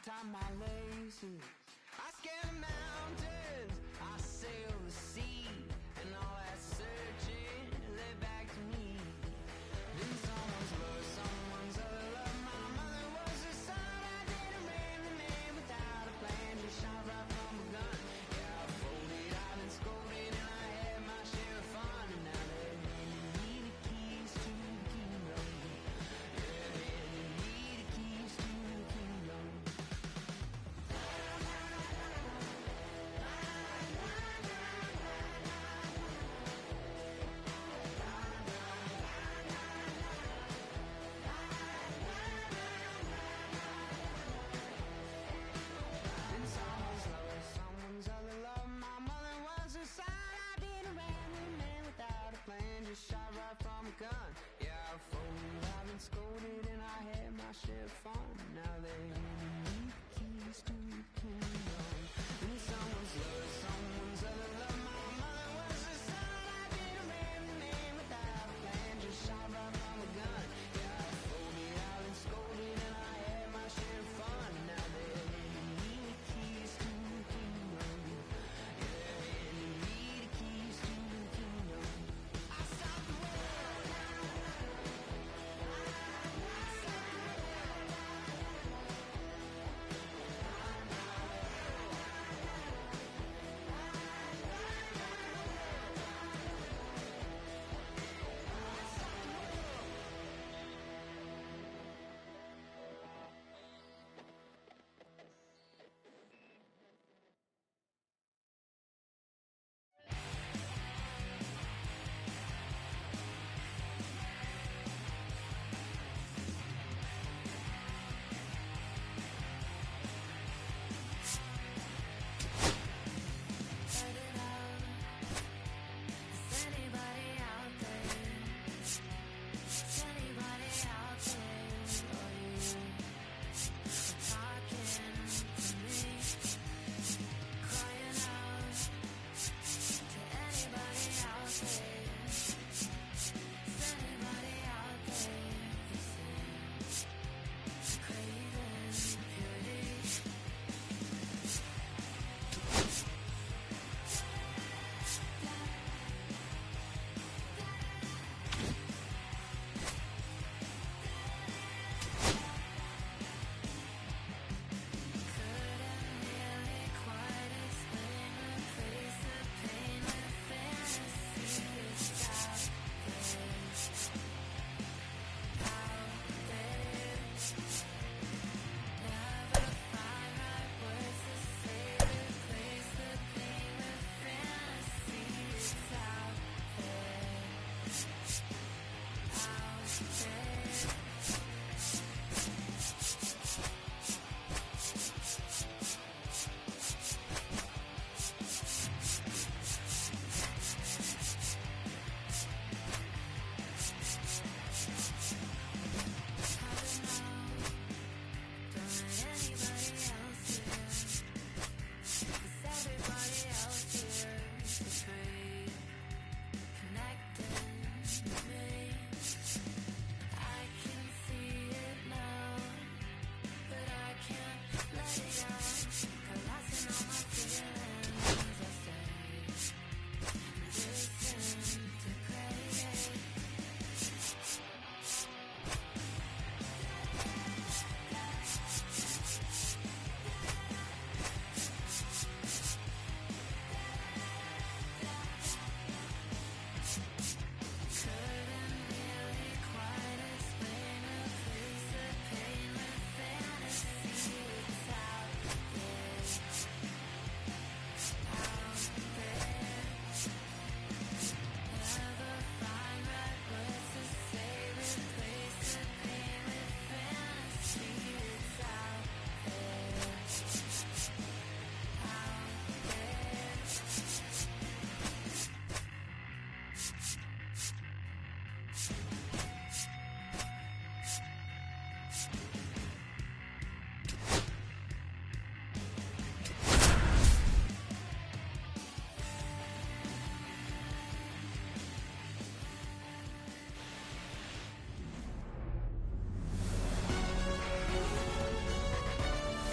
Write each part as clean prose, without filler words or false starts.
tie my laces, I scale the mountains, I sail the sea, and all that searching led back to me. Then someone's love, someone's other love. My mother was the son, I didn't rain the man without a plan. She shot right from a gun. Yeah, I folded, I've been scolded, and I had my share of fun. And now they're handing me the keys to the kingdom. Yeah, handing me the keys to the kingdom.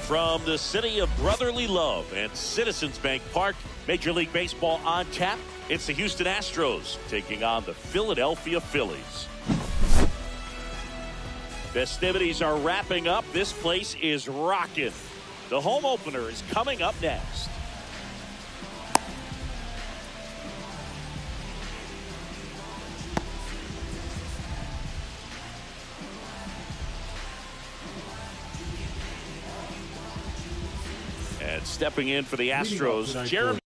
From the city of brotherly love and Citizens Bank Park, Major League Baseball on tap. It's the Houston Astros taking on the Philadelphia Phillies. Festivities are wrapping up. This place is rocking. The home opener is coming up next. And stepping in for the Astros, Gm24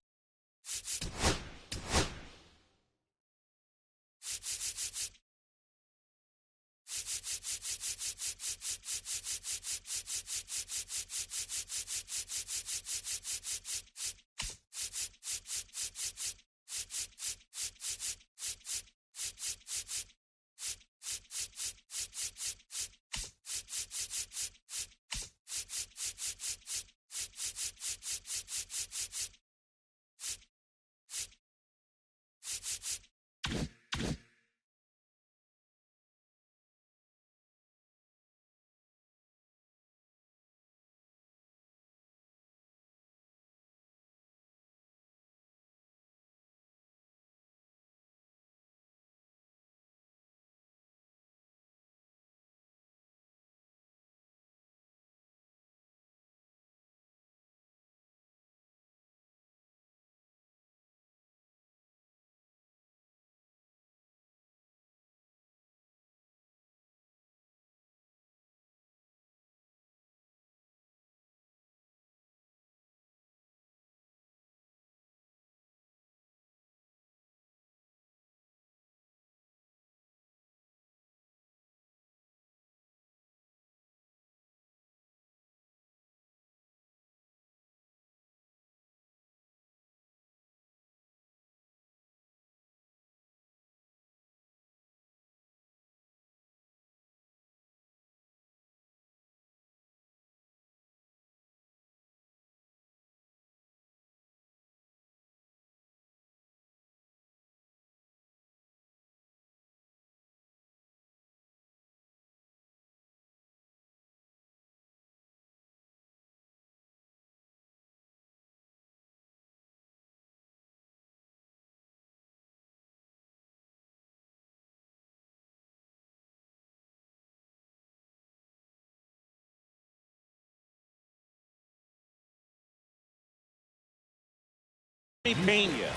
Pena.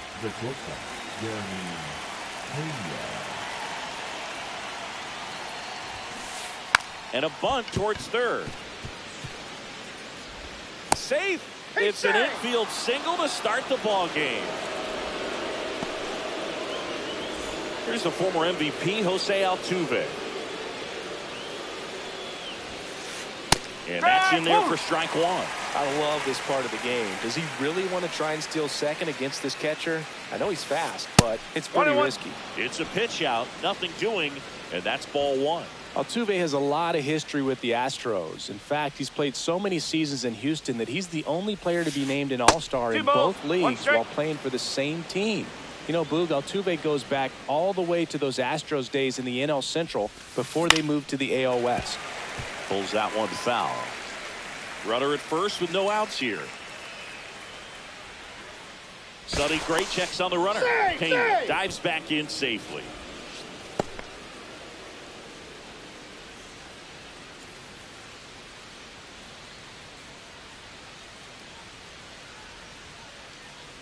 And a bunt towards third. Safe. It's an infield single to start the ball game. Here's the former MVP, Jose Altuve. And that's in there for strike one. I love this part of the game. Does he really want to try and steal second against this catcher? I know he's fast, but it's pretty risky. It's a pitch out, nothing doing, and that's ball one. Altuve has a lot of history with the Astros. In fact, he's played so many seasons in Houston that he's the only player to be named an all-star in both leagues while playing for the same team. You know, Boog, Altuve goes back all the way to those Astros days in the NL Central before they moved to the AL West. Pulls that one foul. Runner at first with no outs here. Sonny Gray checks on the runner. Payne dives back in safely.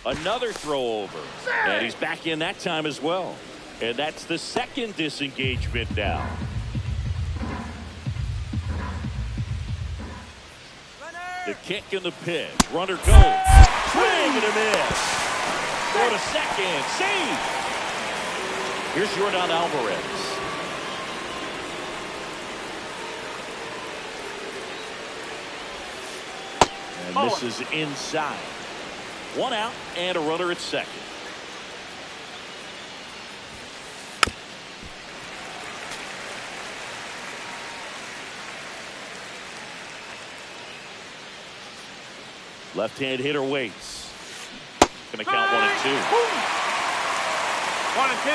Another throw over. And he's back in that time as well. And that's the second disengagement now. The kick and the pitch. Runner goes. Swing and a miss. Go to second. Save. Here's Yordan Alvarez. And this is inside. One out and a runner at second. Left-hand hitter waits. Going to count 1 and 2. 1 and 2.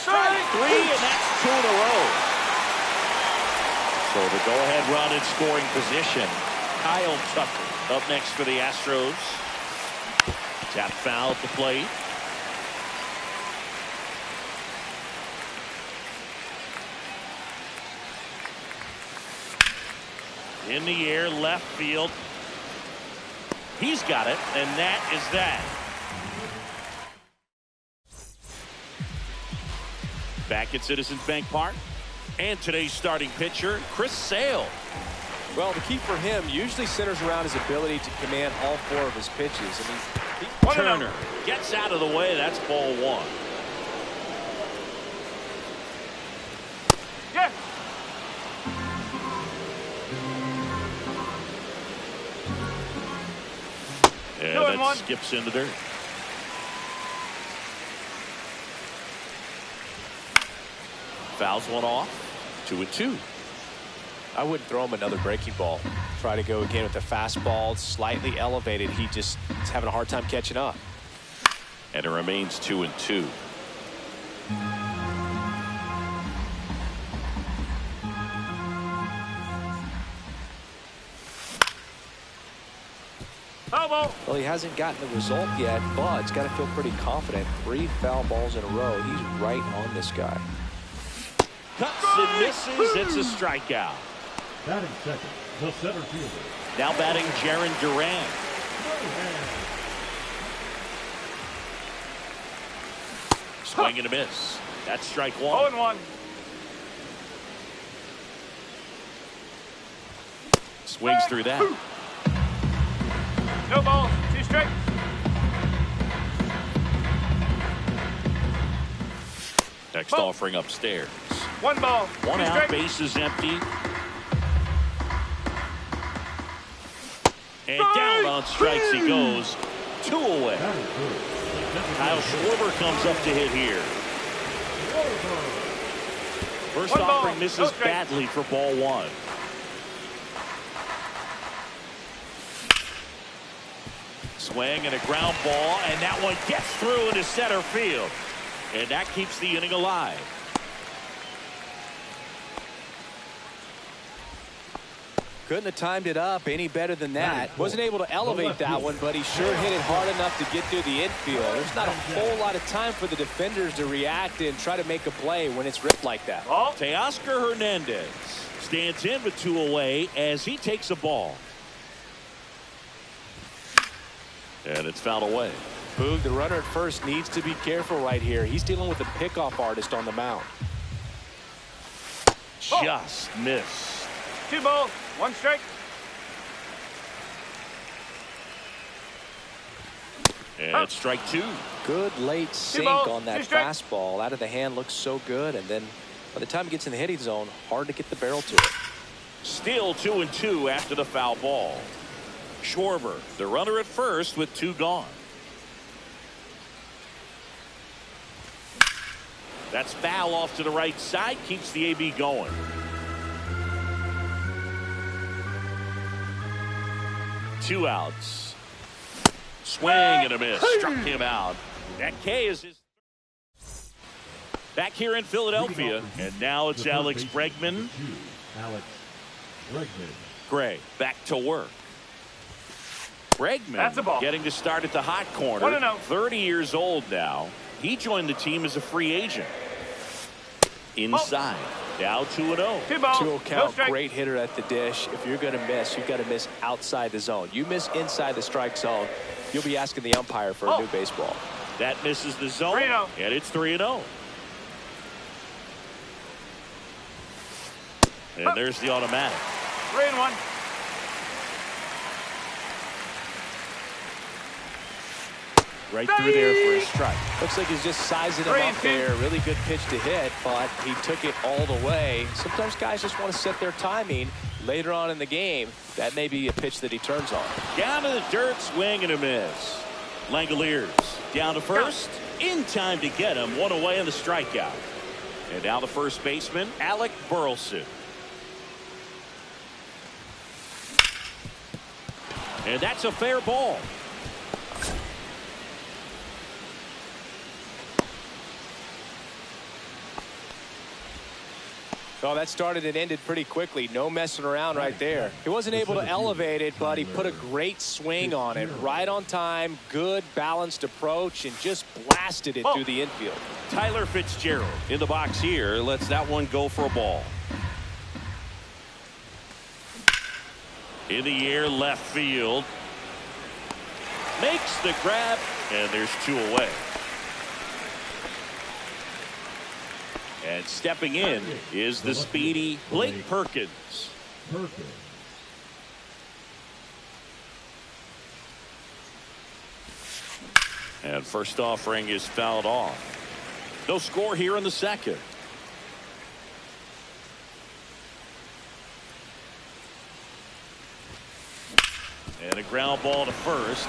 Strike 3, and that's 2 in a row. So the go-ahead run in scoring position. Kyle Tucker up next for the Astros. Tap foul at the plate. In the air, left field. He's got it, and that is that. Back at Citizens Bank Park. And today's starting pitcher, Chris Sale. Well, the key for him usually centers around his ability to command all 4 of his pitches. I mean, Turner gets out of the way. That's ball 1. Yeah. And that skips into dirt. Fouls one off. 2-2. I wouldn't throw him another breaking ball. Try to go again with the fastball, slightly elevated. He just is having a hard time catching up. And it remains 2-2. Well, he hasn't gotten the result yet, but he's got to feel pretty confident. 3 foul balls in a row. He's right on this guy. Cuts and misses. It's a strikeout. Batting second, the center fielder. Now batting Jaron Duran. Swing and a miss. That's strike 1. 0-1. Swings through that. No ball. 2 strikes. Next offering upstairs. 1 ball. 1 2 out, strikes. base is empty. And down on strikes he goes. 2 away. Kyle Schwarber comes up to hit here. First 1 ball, offering misses no strikes. badly for ball 1. Swing and a ground ball, and that one gets through into center field. And that keeps the inning alive. Couldn't have timed it up any better than that. Wasn't able to elevate that one, but he sure hit it hard enough to get through the infield. There's not a whole lot of time for the defenders to react and try to make a play when it's ripped like that. Teoscar Hernandez stands in with 2 away as he takes a ball. And it's fouled away. Boog, the runner at first needs to be careful right here. He's dealing with a pickoff artist on the mound. Just missed. 2 balls. 1 strike. And it's strike 2. Good late sink balls, on that 2 strikes. fastball. Out of the hand looks so good, and then by the time he gets in the hitting zone, hard to get the barrel to it. Still 2-2 after the foul ball. Schwarber, the runner at first with 2 gone. That's foul off to the right side, keeps the AB going. Two outs. Swing and a miss. Struck him out. That K is his. Back here in Philadelphia, and now it's Alex Bregman. Alex Bregman. Gray back to work. That's a ball. Bregman getting to start at the hot corner. 1-0. 30 years old now. He joined the team as a free agent. Inside. Now 2-0. 2 balls. 2-0 No count, strike. great hitter at the dish. If you're going to miss, you've got to miss outside the zone. You miss inside the strike zone, you'll be asking the umpire for a new baseball. That misses the zone. 3-0. And it's 3-0. And there's the automatic. 3-1. Right through there for a strike. Looks like he's just sizing him up there. Really good pitch to hit, but he took it all the way. Sometimes guys just want to set their timing later on in the game. That may be a pitch that he turns on. Down to the dirt, swing and a miss. Langoliers down to first. In time to get him. 1 away on the strikeout. And now the first baseman, Alec Burleson. And that's a fair ball. Oh, that started and ended pretty quickly. No messing around right there. He wasn't able to elevate it, but he put a great swing on it. Right on time, good, balanced approach, and just blasted it through the infield. Tyler Fitzgerald in the box here. Lets that one go for a ball. In the air, left field. Makes the grab, and there's 2 away. And stepping in is the speedy Blake Perkins. And first offering is fouled off. No score here in the second. And a ground ball to first.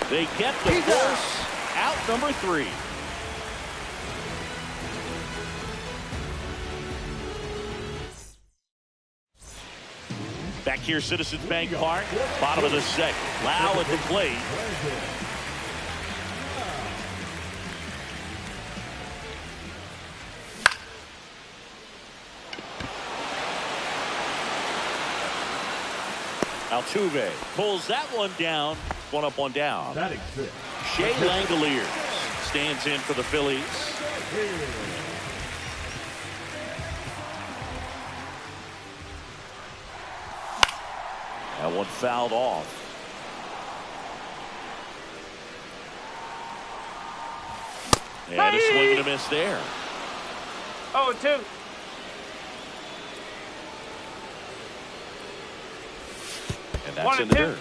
They get the force out, number 3. Back here, Citizens Bank Park, bottom of the second. Lau at the plate. Altuve pulls that one down. 1 up, 1 down. Shea Langoliers stands in for the Phillies. That one fouled off. And a swing and a miss there. 0-2. And that's in the dirt.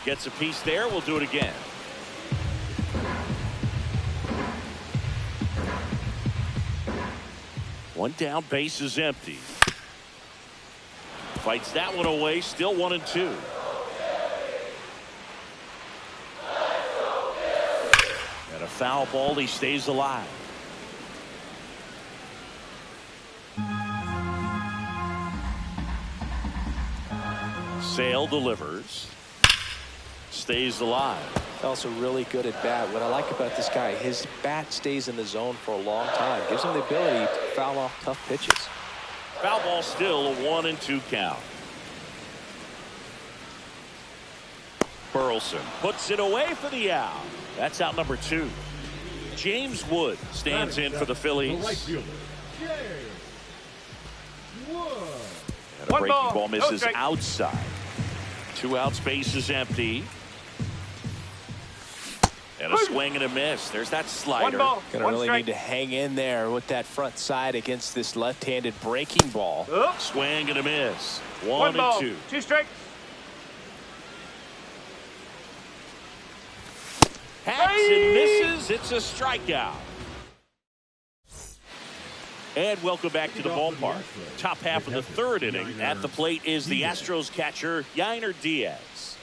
Gets a piece there. We'll do it again. One down, base is empty. Fights that one away, still 1-2. And a foul ball, he stays alive. Sale delivers. Stays alive. Also really good at bat. What I like about this guy, his bat stays in the zone for a long time. Gives him the ability to foul off tough pitches. Foul ball, still a 1-2 count. Burleson puts it away for the out. That's out number 2. James Wood stands in for the Phillies. And a breaking ball misses outside. 2 outs, base is empty. And a swing and a miss. There's that slider. Gonna really need to hang in there with that front side against this left-handed breaking ball. Swing and a miss. 1-2. 2 strikes. Hacks and misses. It's a strikeout. And welcome back to the ballpark. Top half of the 3rd inning. At the plate is the Astros catcher, Yainer Diaz.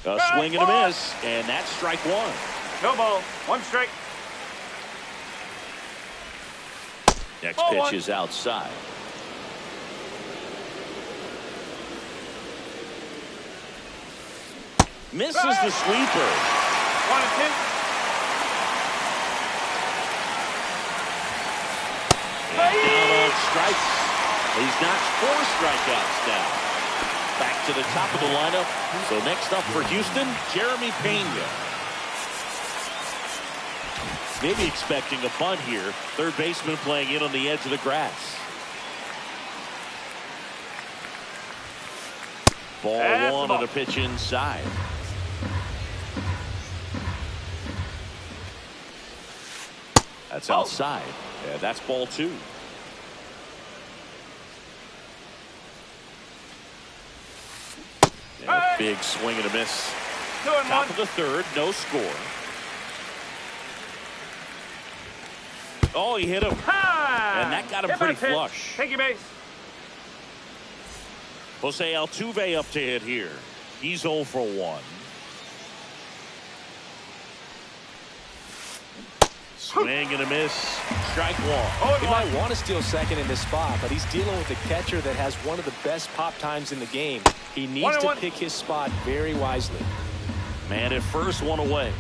A swing and a miss, and that's strike 1. No ball. 1 strike. Next pitch is outside. Misses the sweeper. 1-2. And down on strikes. He's notched 4 strikeouts now. Back to the top of the lineup. So next up for Houston, Jeremy Pena. Maybe expecting a bunt here. Third baseman playing in on the edge of the grass. Ball 1 on a pitch inside. That's outside. Yeah, that's ball 2. And a big swing and a miss. Top of the 3rd, no score. Oh, he hit him. And that got him pretty flush. Take your base. Jose Altuve up to hit here. He's 0 for 1. Swing and a miss. Strike 1. He might want to steal second in this spot, but he's dealing with a catcher that has one of the best pop times in the game. He needs to pick his spot very wisely. Man at first, one away.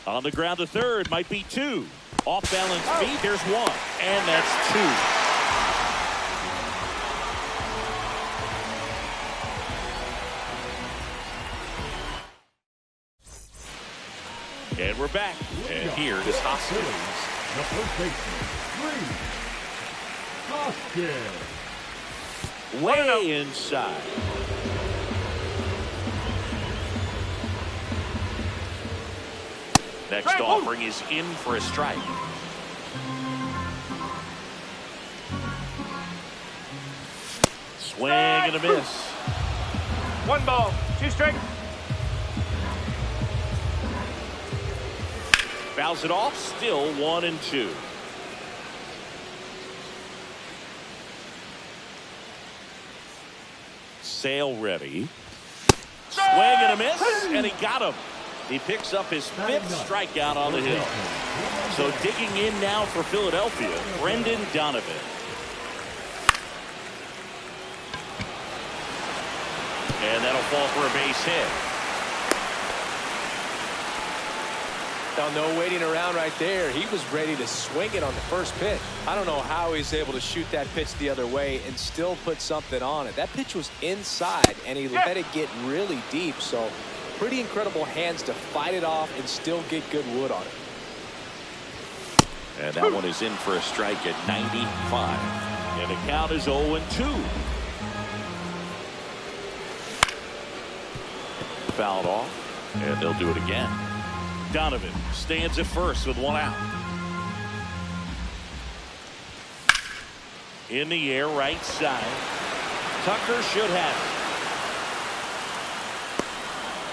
On the ground to third, might be two. Off balance feet, there's one. And that's two. And we're back. And here is Hoskins. The first baseman, Hoskins. Way inside. Next offering is in for a strike. Swing and a miss. 1 ball, 2 strikes. Fouls it off, still 1-2. Sale ready. Swing and a miss, and he got him. He picks up his 5th strikeout on the hill. So digging in now for Philadelphia, Brendan Donovan. And that'll fall for a base hit. Now, no waiting around right there. He was ready to swing it on the first pitch. I don't know how he's able to shoot that pitch the other way and still put something on it. That pitch was inside, and he let it get really deep. So pretty incredible hands to fight it off and still get good wood on it. And that one is in for a strike at 95. And the count is 0-2. Fouled off, and they'll do it again. Donovan stands at first with 1 out. In the air, right side. Tucker should have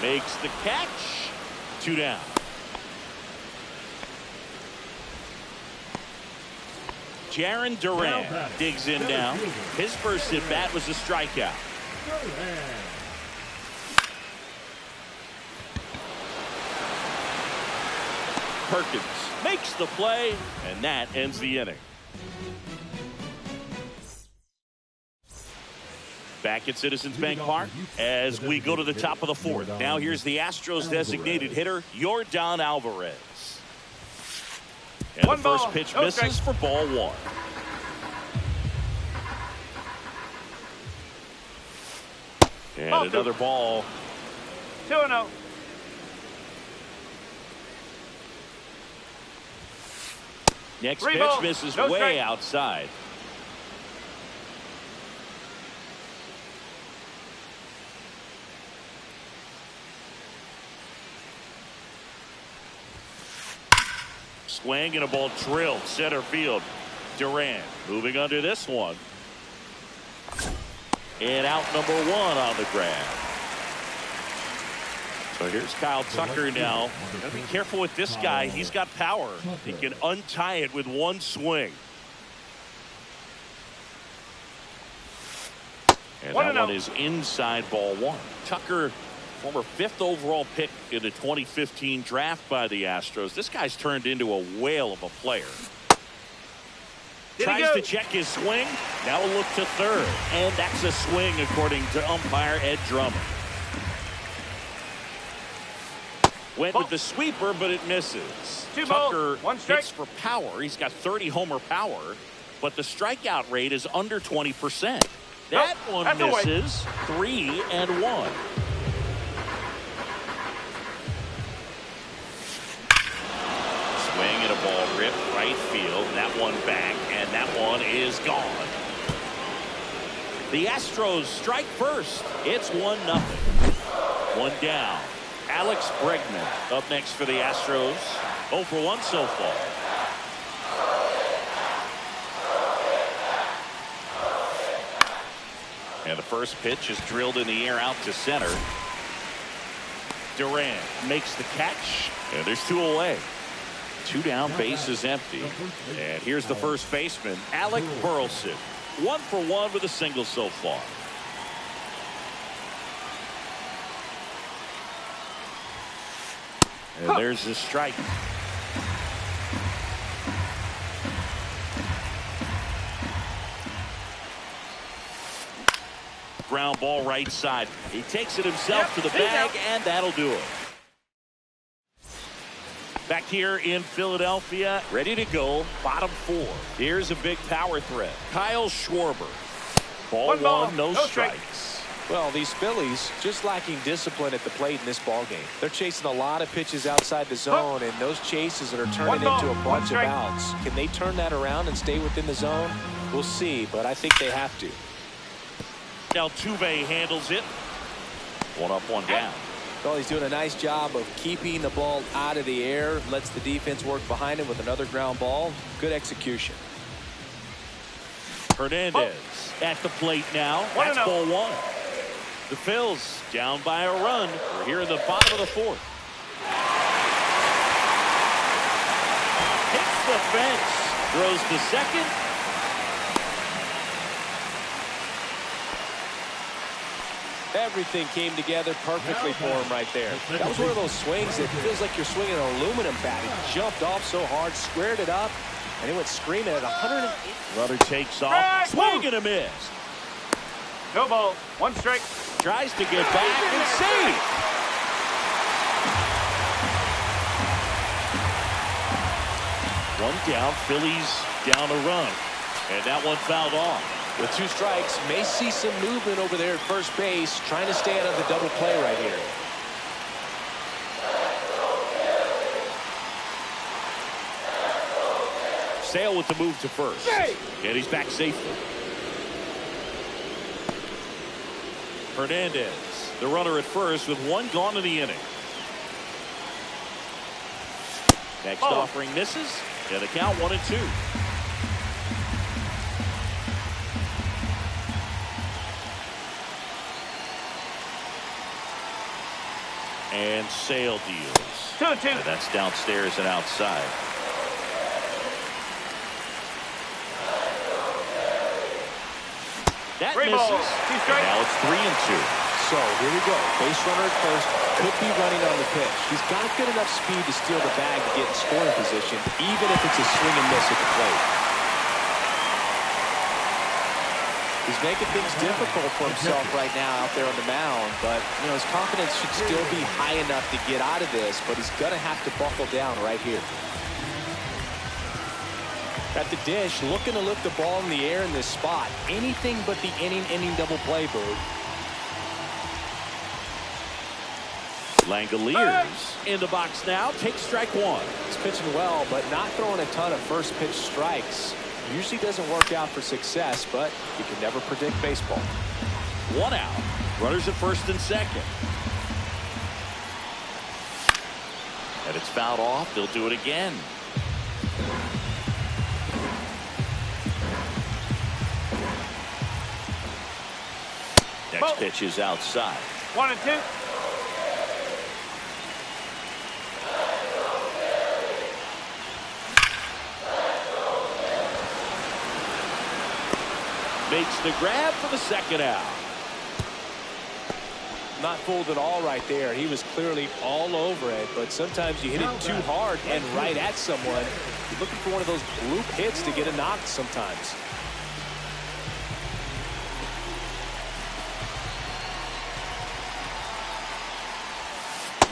it. Makes the catch. 2 down. Jarren Duran digs in now. His first at bat was a strikeout. Perkins makes the play, and that ends the inning. Back at Citizens Bank Park as we go to the top of the 4th. Now here's the Astros designated hitter, Yordan Alvarez. And the first pitch misses for ball 1. And another ball. 2-0. Next pitch misses way outside. Swing and a ball drilled center field. Duran moving under this one. And out number 1 on the grab. So here's Kyle Tucker now. Gotta be careful with this guy. He's got power. He can untie it with 1 swing. And that one is inside ball 1. Tucker, former 5th overall pick in the 2015 draft by the Astros. This guy's turned into a whale of a player. Tries to check his swing. Now a look to third. And that's a swing according to umpire Ed Drummond. Went with the sweeper, but it misses. Tucker hits for power. He's got 30 homer power, but the strikeout rate is under 20%. That one misses. 3-1. Swing and a ball ripped right field. That one back, and that one is gone. The Astros strike first. It's 1-0. 1 down. Alex Bregman up next for the Astros. 0 for 1 so far. And the first pitch is drilled in the air out to center. Duran makes the catch, and there's 2 away. 2 down, base is empty. And here's the first baseman, Alec Burleson. 1 for 1 with a single so far. And there's the strike. ground ball right side. He takes it himself to the bag, and that'll do it. Back here in Philadelphia, ready to go, bottom 4. Here's a big power threat. Kyle Schwarber. Ball one, no strikes. Well, these Phillies just lacking discipline at the plate in this ball game. They're chasing a lot of pitches outside the zone, and those chases that are turning into a bunch of outs. Can they turn that around and stay within the zone? We'll see, but I think they have to. Now Altuve handles it. 1 up, 1 down. Well, he's doing a nice job of keeping the ball out of the air. Lets the defense work behind him with another ground ball. Good execution. Hernandez at the plate now. That's ball 1. The Phils down by a run. We're here in the bottom of the 4th. Hits the fence. Throws to second. Everything came together perfectly for him right there. That was one of those swings that feels like you're swinging an aluminum bat. He jumped off so hard, squared it up, and he went screaming at 108. Runner takes off. Swing and a miss. No ball. 1 strike. Tries to get back and save. One down. Phillies down a run. And that one fouled off. With 2 strikes, may see some movement over there at first base, trying to stay out of the double play right here. Sale with the move to first. And he's back safely. Hernandez, the runner at first with 1 gone in the inning. Next offering misses. And the count 1-2. And Sale deals. 2-2. And that's downstairs and outside. That Three misses. balls, 2 strikes. Now it's 3-2. So here we go. Base runner at first. Could be running on the pitch. He's got good enough speed to steal the bag to get in scoring position, even if it's a swing and miss at the plate. He's making things difficult for himself right now out there on the mound, but you know his confidence should still be high enough to get out of this, but he's going to have to buckle down right here. At the dish, looking to lift the ball in the air in this spot. Anything but the inning double play, Boog. Langoliers in the box now. Takes strike 1. He's pitching well, but not throwing a ton of first pitch strikes. Usually doesn't work out for success, but you can never predict baseball. 1 out. Runners at first and second. And it's fouled off. They'll do it again. Next pitch is outside. 1-2. Makes the grab for the second out. Not fooled at all right there. He was clearly all over it, but sometimes you hit it too hard and right at someone. You're looking for one of those bloop hits to get a knock sometimes.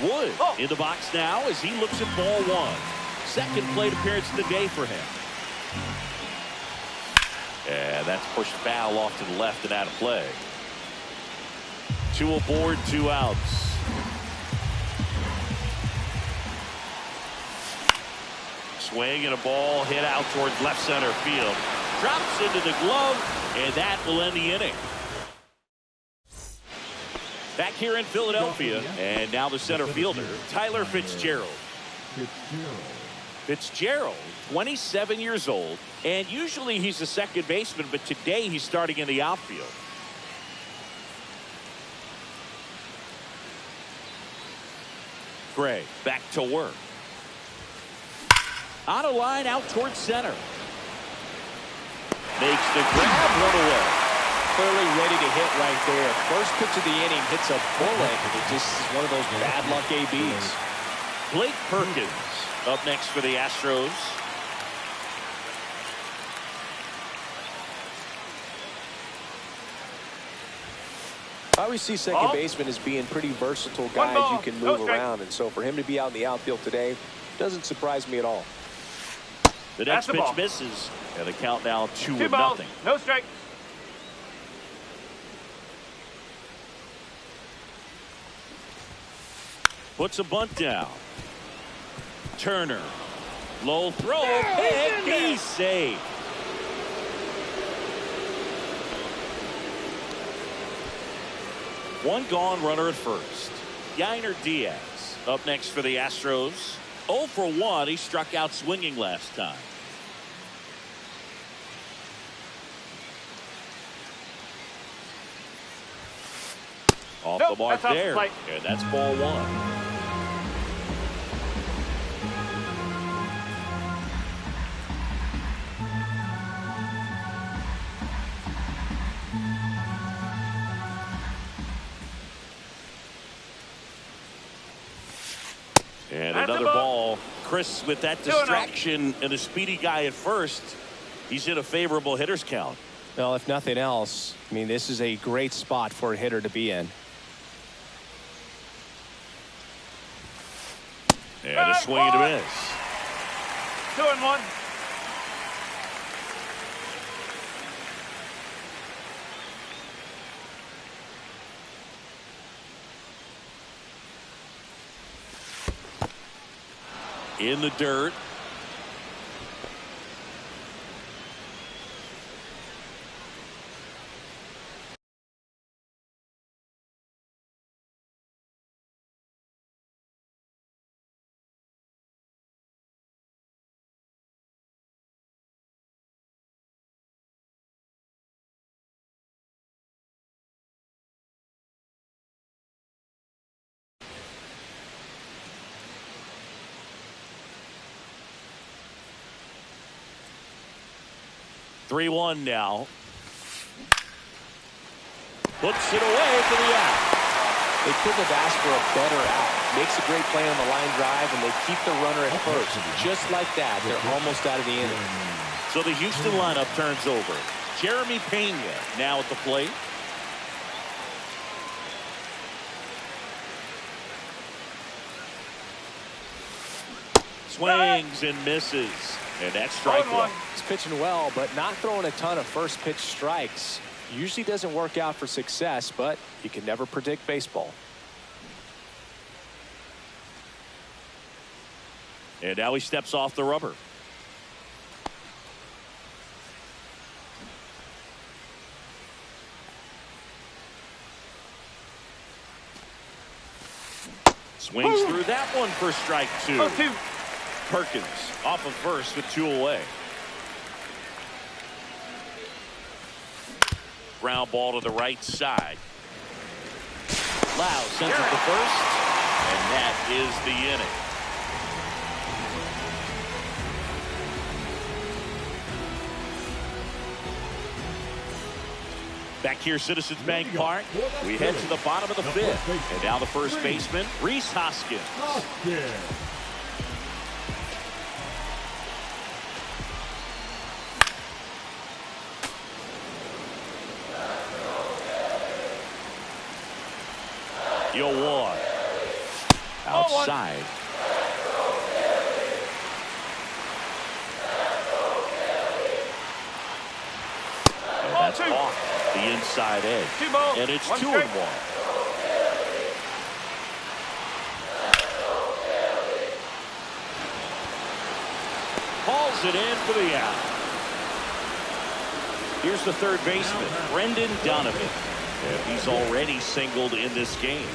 Wood in the box now as he looks at ball 1. Second plate appearance of the day for him. And that's pushed foul off to the left and out of play. 2 aboard, 2 outs. Swing and a ball hit out towards left center field. Drops into the glove, and that will end the inning. Back here in Philadelphia, and now the center fielder, Tyler Fitzgerald. Fitzgerald, 27 years old, and usually he's a second baseman, but today he's starting in the outfield. Gray back to work. On a line out towards center. Makes the grab, 1 away. Clearly ready to hit right there. First pitch of the inning hits a bullet. It just is one of those bad luck ABs. Blake Perkins up next for the Astros. I always see second basemen as being pretty versatile guys you can move around, and so for him to be out in the outfield today doesn't surprise me at all. The next pitch misses, and the count now 2-0. No strike. Puts a bunt down. Turner. Low throw. Pick. He's safe. One gone, runner at first. Yainer Diaz up next for the Astros. 0 for 1. He struck out swinging last time. Off the mark there. And that's ball 1. And another ball. Chris, with that distraction and a speedy guy at first, he's in a favorable hitter's count. Well, if nothing else, I mean, this is a great spot for a hitter to be in. And a swing and a miss. 2-1. In the dirt. Three-1 now. Puts it away for the out. They couldn't have asked for a better out. Makes a great play on the line drive, and they keep the runner at first. Just like that, they're almost out of the inning. So the Houston lineup turns over. Jeremy Pena now at the plate. Swings and misses. And that's strike 1. He's pitching well, but not throwing a ton of first pitch strikes. Usually doesn't work out for success, but you can never predict baseball. And now he steps off the rubber. Swings through that one for strike 2. 0-2. Perkins off of first with 2 away. Ground ball to the right side. Lau sends it to first, and that is the inning. Back here, Citizens Bank Park. We head to the bottom of the 5th. And now the first baseman, Rhys Hoskins. You'll walk. Outside. And that's off the inside edge. And it's 2-1. Hauls it in for the out. Here's the third baseman, Brendan Donovan. And he's already singled in this game.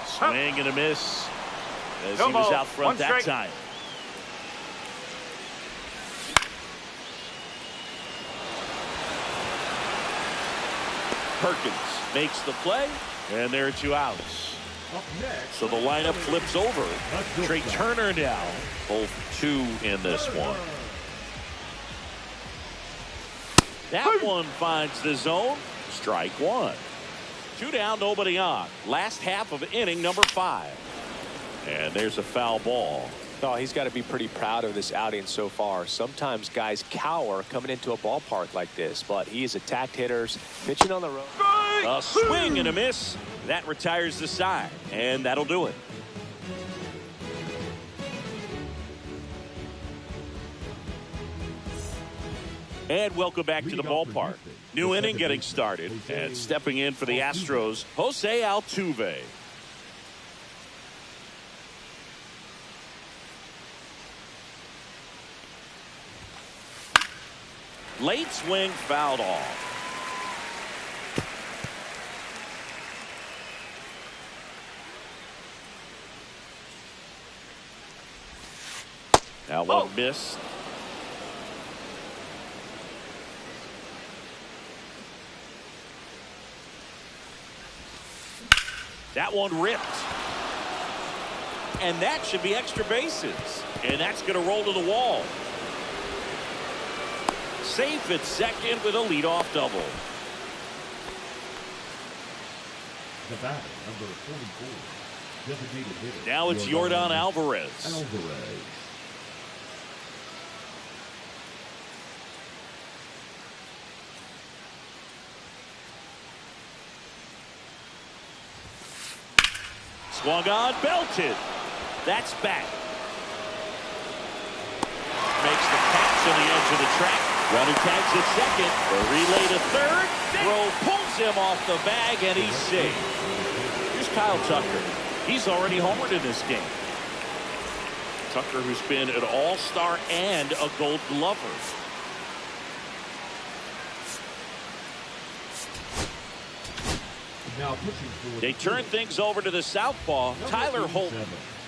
Swing and a miss as he was out front that time. Perkins makes the play, and there are 2 outs. So the lineup flips over. Trey Turner now, both 2 in this one. That one finds the zone. Strike 1. 2 down, nobody on. Last half of inning number 5. And there's a foul ball. Oh, he's got to be pretty proud of this outing so far. Sometimes guys cower coming into a ballpark like this, but he has attacked hitters, pitching on the road. A swing and a miss. That retires the side, and that'll do it. And welcome back to the ballpark. New inning getting started, and stepping in for the Astros, Jose Altuve. Late swing fouled off. Now one miss. That one ripped. And that should be extra bases. And that's going to roll to the wall. Safe at second with a leadoff double. The batter, number 44. Designated hitter. Now it's Yordan Alvarez. Swung on, belted. That's back. Makes the catch on the edge of the track. Runner tags at second. The relay to third. Throw pulls him off the bag, and he's safe. Here's Kyle Tucker. He's already homered in this game. Tucker, who's been an all-star and a Gold Glover. Now pushing forward. They turn things over to the southpaw, Tyler Holt.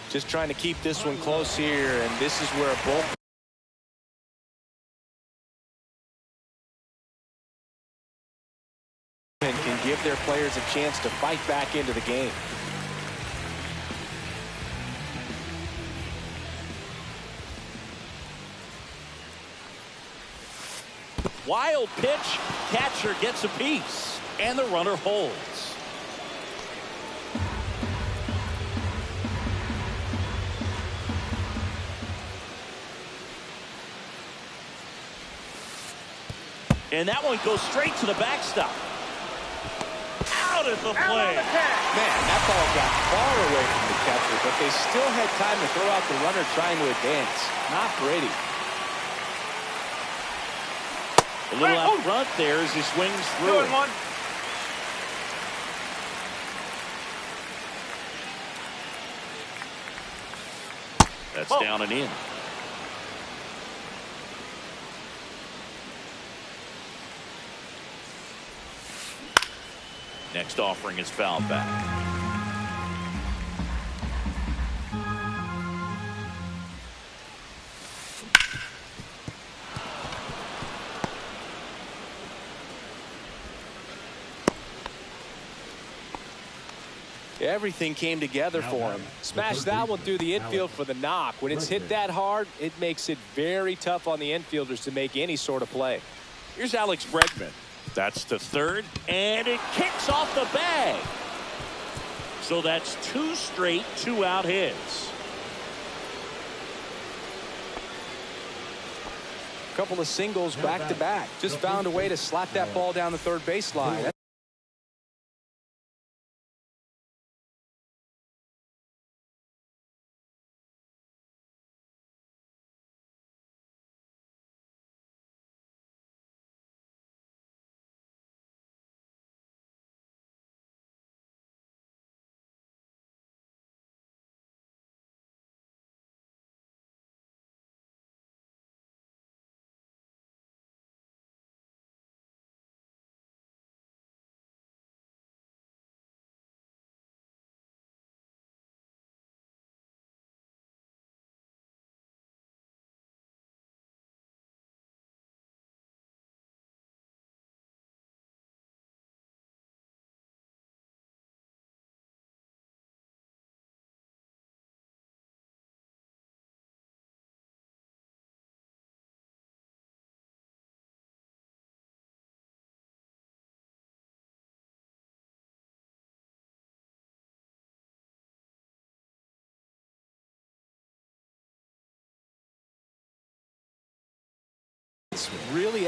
Just trying to keep this one close here, and this is where a bull can give their players a chance to fight back into the game. Wild pitch, catcher gets a piece, and the runner holds. And that one goes straight to the backstop. Out at the plate. Man, that ball got far away from the catcher, but they still had time to throw out the runner trying to advance. Not pretty. A little out front there as he swings through. 2-1. That's down and in. Next offering is fouled back. Everything came together for him. Smashed that one through the infield for the knock. When it's hit that hard, it makes it very tough on the infielders to make any sort of play. Here's Alex Bregman. That's to third, and it kicks off the bag. So that's two straight two-out hits. Couple of singles back to back. Just found a way to slap that ball down the third baseline.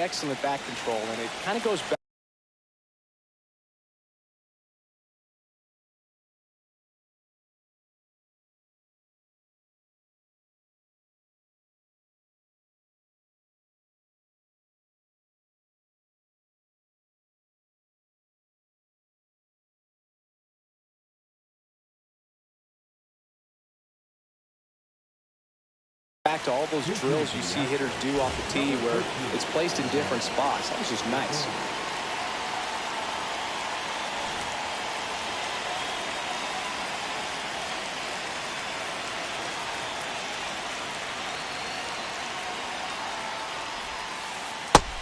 excellent back control, and it kind of goes back to all those drills you see hitters do off the tee where it's placed in different spots. That was just nice.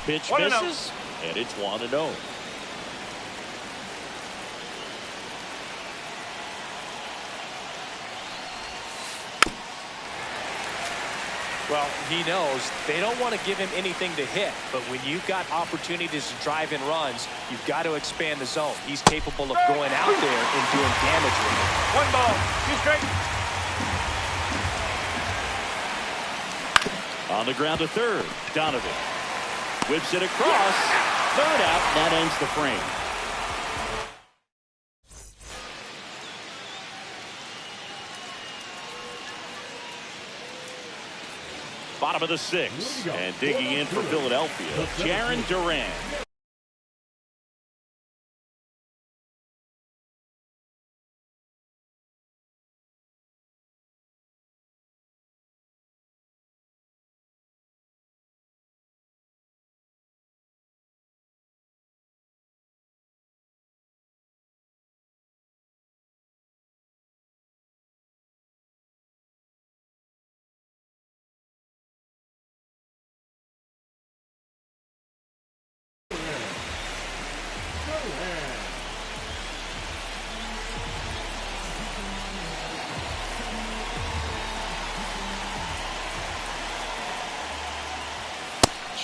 Pitch misses, and it's 1-0. Well, he knows they don't want to give him anything to hit, but when you've got opportunities to drive in runs, you've got to expand the zone. He's capable of going out there and doing damage with it. 1 ball, 2 strikes. On the ground to third, Donovan whips it across. Third out, that ends the frame. Bottom of the 6th, and digging in for Philadelphia, Jarren Duran.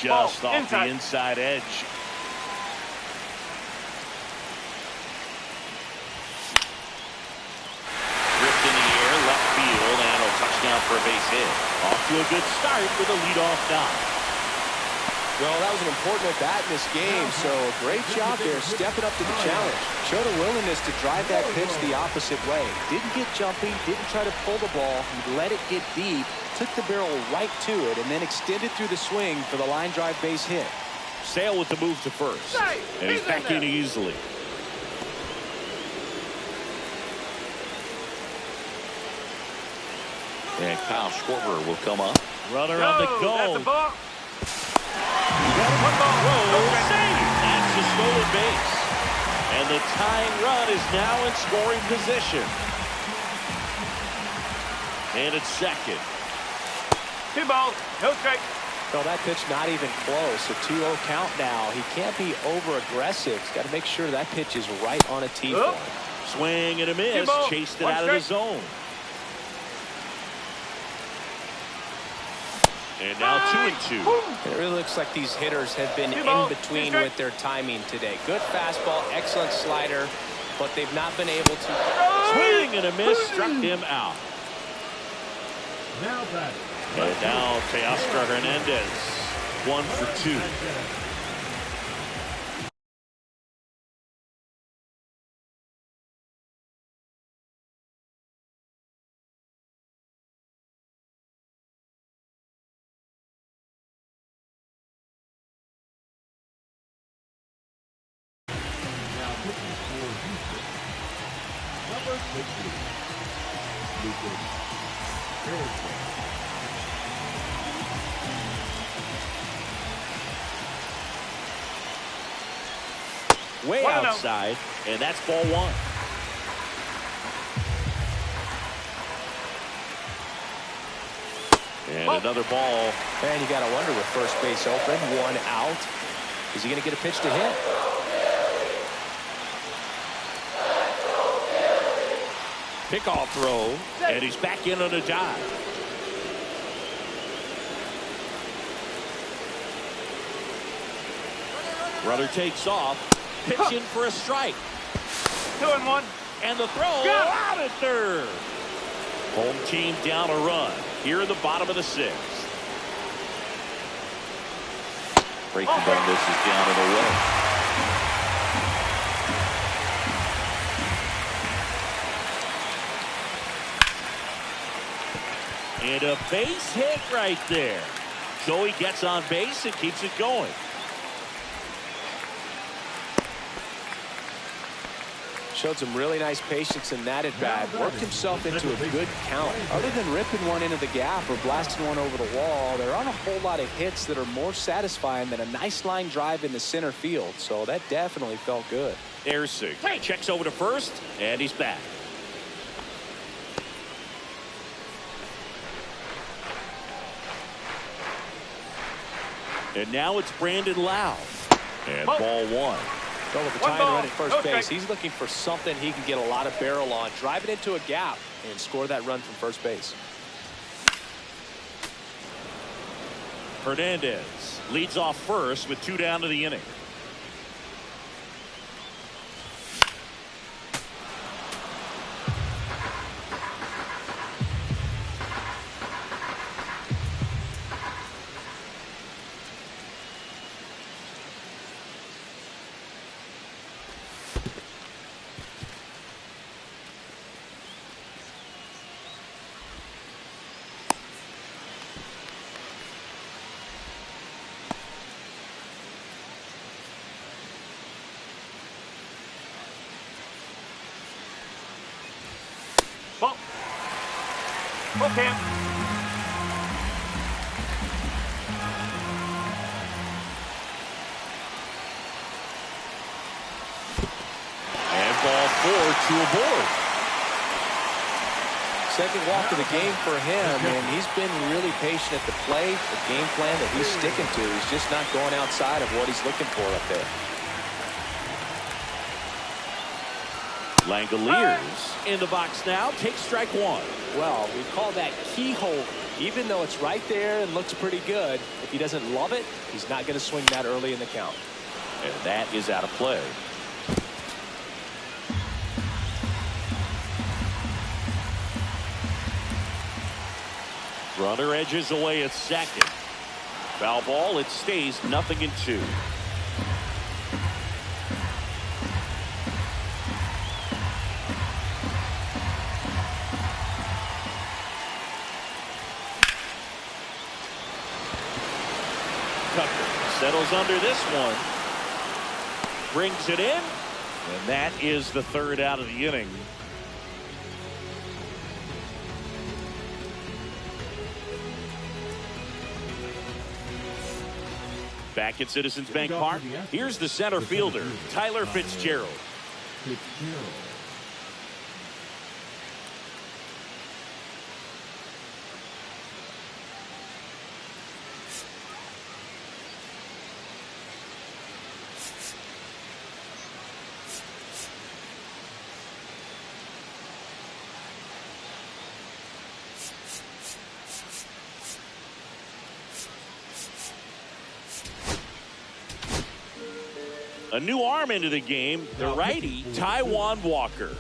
Just off the inside edge. Ripped in the air, left field, and a touchdown for a base hit. Off to a good start with a leadoff knock. Well, that was an important at-bat in this game, so great job there stepping up to the challenge. Showed a willingness to drive that pitch the opposite way. Didn't get jumpy, didn't try to pull the ball. He let it get deep, took the barrel right to it, and then extended through the swing for the line drive base hit. Sale with the move to first, and he's back in easily. And Kyle Schwarber will come up. Runner on the go. That's a ball. 1 ball. Save. That's a stolen base. And the tying run is now in scoring position. And it's second. 2 balls, no strike. Well, that pitch not even close. A 2-0 count now. He can't be over-aggressive. He's got to make sure that pitch is right on a tee for him. Swing and a miss. Chased it out of the zone. And now 2-2. It really looks like these hitters have been in between with their timing today. Good fastball, excellent slider, but they've not been able to. Swing and a miss, struck him out. Now batting. And now Teoscar Hernandez, 1 for 2. Way outside, and that's ball 1. And another ball. And you got to wonder with first base open, 1 out. Is he going to get a pitch to hit? Pickoff throw, and he's back in on a dive. Runner takes off. Pitch in for a strike. 2-1. And the throw out at third. Home team down a run here in the bottom of the 6th. Breaking down this is down and away. And a base hit right there. Joey gets on base and keeps it going. Showed some really nice patience in that at bat. Worked himself into a good count. Other than ripping one into the gap or blasting one over the wall, there aren't a whole lot of hits that are more satisfying than a nice line drive in the center field. So that definitely felt good. Ersig checks over to first, and he's back. And now it's Brandon Lau. And ball one. Go with the tying run at first base. He's looking for something he can get a lot of barrel on. Drive it into a gap and score that run from first base. Hernandez leads off first with 2 down to the inning. Ball. Ball camp. And ball 4, 2 aboard. Second walk of the game for him, and he's been really patient at the plate. The game plan that he's sticking to, he's just not going outside of what he's looking for up there. Langoliers in the box now. Takes strike 1. Well, we call that keyhole. Even though it's right there and looks pretty good, if he doesn't love it, he's not going to swing that early in the count. And that is out of play. Runner edges away at second. Foul ball. It stays 0-2. Settles under this one. Brings it in. And that is the 3rd out of the inning. Back at Citizens Bank Park, here's the center fielder, Tyler Fitzgerald. A new arm into the game, the righty, Taijuan Walker.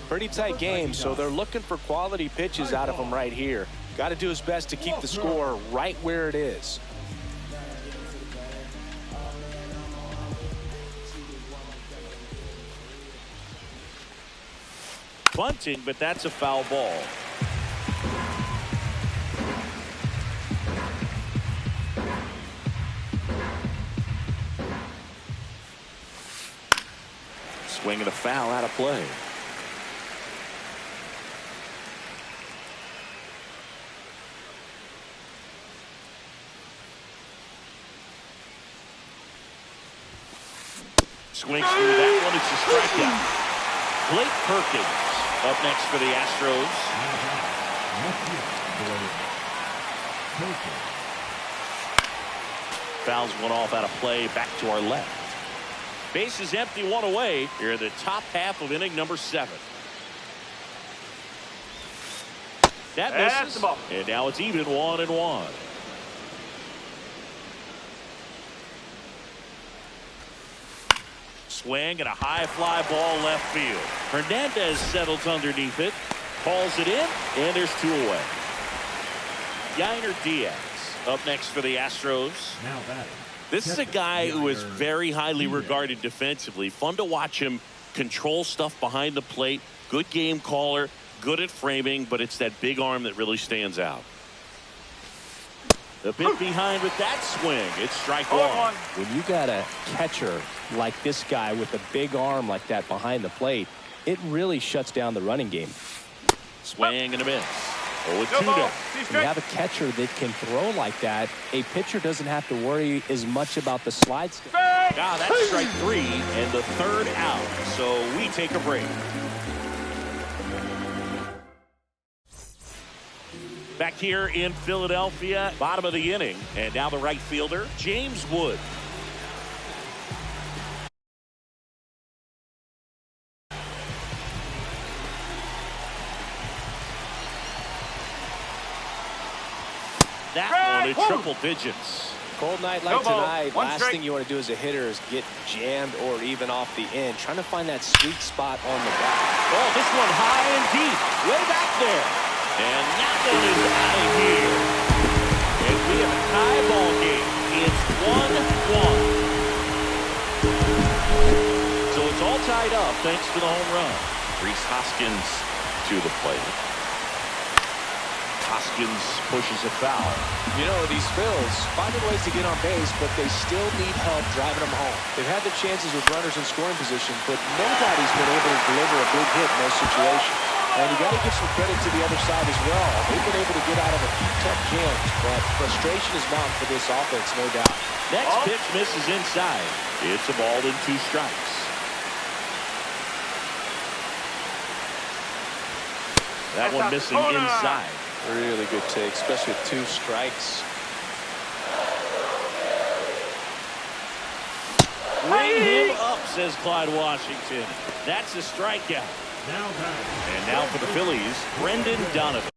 Pretty tight game, so they're looking for quality pitches out of him right here. Got to do his best to keep the score right where it is. Bunting, but that's a foul ball. Swing and a foul, out of play. Swings through that one. It's a strikeout. Blake Perkins up next for the Astros. Fouls one off out of play. Back to our left. Base is empty, 1 away. Here in the top half of inning number 7. That misses. The ball. And now it's even 1-1. Swing and a high fly ball left field. Hernandez settles underneath it. Calls it in. And there's 2 away. Yainer Diaz up next for the Astros. Now batting, This is a guy who is very highly regarded defensively. Fun to watch him control stuff behind the plate. Good game caller, good at framing, but it's that big arm that really stands out. The bit behind with that swing. It's strike one. When you got a catcher like this guy with a big arm like that behind the plate, it really shuts down the running game. Swing and a miss. 0-2 now. When you have a catcher that can throw like that, a pitcher doesn't have to worry as much about the slide step. Now that's strike three and the third out. So we take a break. Back here in Philadelphia, bottom of the inning, and now the right fielder, James Wood. That one at triple digits. Cold night like tonight, last thing you want to do as a hitter is get jammed or even off the end. Trying to find that sweet spot on the bat. Oh, this one high and deep, way back there. And that one is out of here. And we have a tie ball game. It's 1-1. So it's all tied up thanks to the home run. Rhys Hoskins to the plate. Hoskins pushes a foul. You know, these Phils finding ways to get on base, but they still need help driving them home. They've had the chances with runners in scoring position, but nobody's been able to deliver a big hit in those situations. And you got to give some credit to the other side as well. They've been able to get out of a few tough jams, but frustration is mounting for this offense, no doubt. Next pitch misses inside. It's a ball and 2 strikes. That one missing inside. Really good take, especially with 2 strikes. Ring him up, says Clyde Washington. That's a strikeout. And now for the Phillies, Brendan Donovan.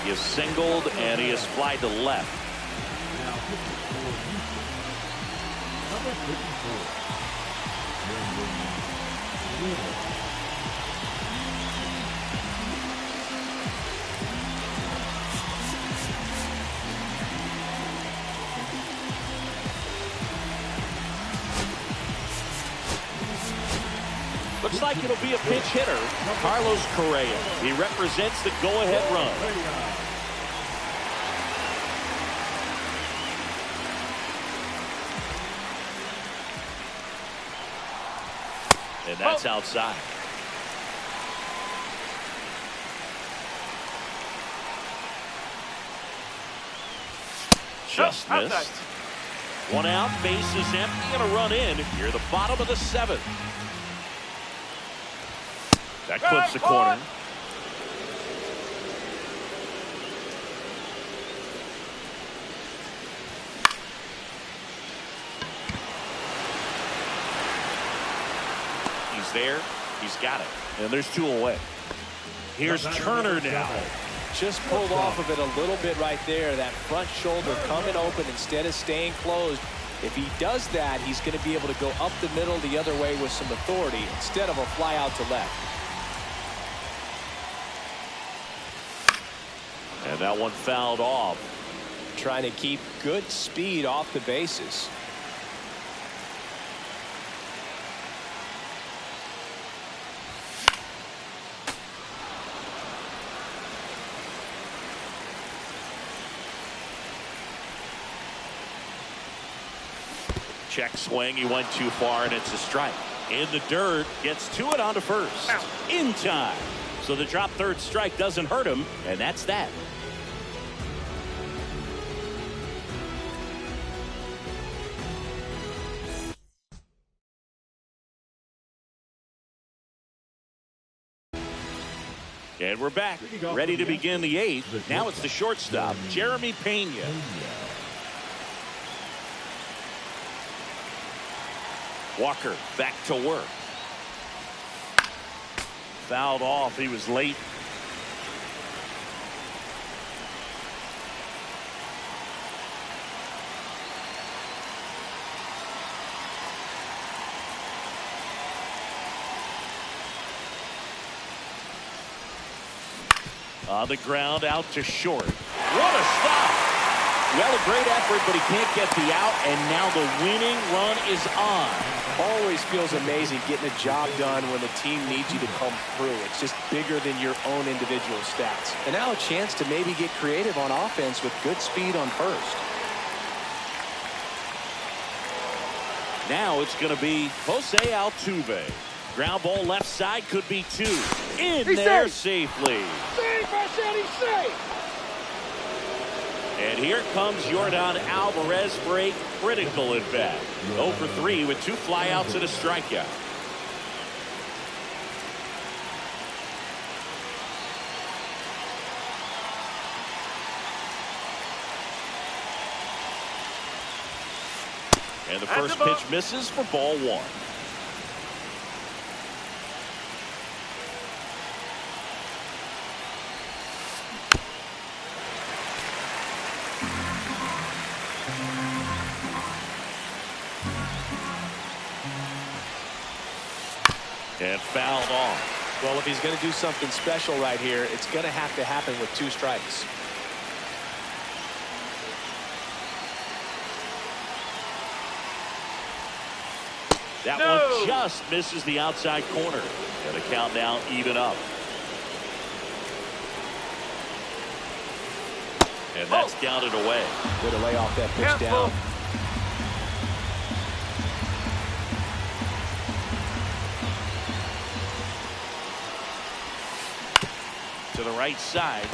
He is singled and he is flied to left. Now 54. Number 54. Looks like it'll be a pinch hitter, Carlos Correa. He represents the go-ahead run. And that's outside. Just missed. 1 out, base is empty, and a run in. Here at the bottom of the 7th. That clips the corner. He's there. He's got it. And there's 2 away. Here's Turner now. Just pulled off of it a little bit right there. That front shoulder coming open instead of staying closed. If he does that, he's going to be able to go up the middle the other way with some authority instead of a fly out to left. And that one fouled off. Trying to keep good speed off the bases. Check swing. He went too far, and it's a strike. In the dirt, gets to it onto first. In time. So the drop third strike doesn't hurt him, and that's that. And we're back, ready to begin the 8th. Now it's the shortstop, Jeremy Pena. Walker back to work. Fouled off. He was late. On the ground, out to short. What a stop! Well, a great effort, but he can't get the out, and now the winning run is on. Always feels amazing getting a job done when the team needs you to come through. It's just bigger than your own individual stats. And now a chance to maybe get creative on offense with good speed on first. Now it's going to be Jose Altuve. Ground ball left side, could be two. He's there safely. Safe, I said he's safe. And here comes Yordan Alvarez for a critical at bat. 0 for 3 with 2 flyouts and a strikeout. And the first pitch misses for ball 1. And fouled off. Well, if he's going to do something special right here, it's going to have to happen with 2 strikes. That one just misses the outside corner. And the count now even up. And that's counted away. Way to lay off that pitch down. To the right side.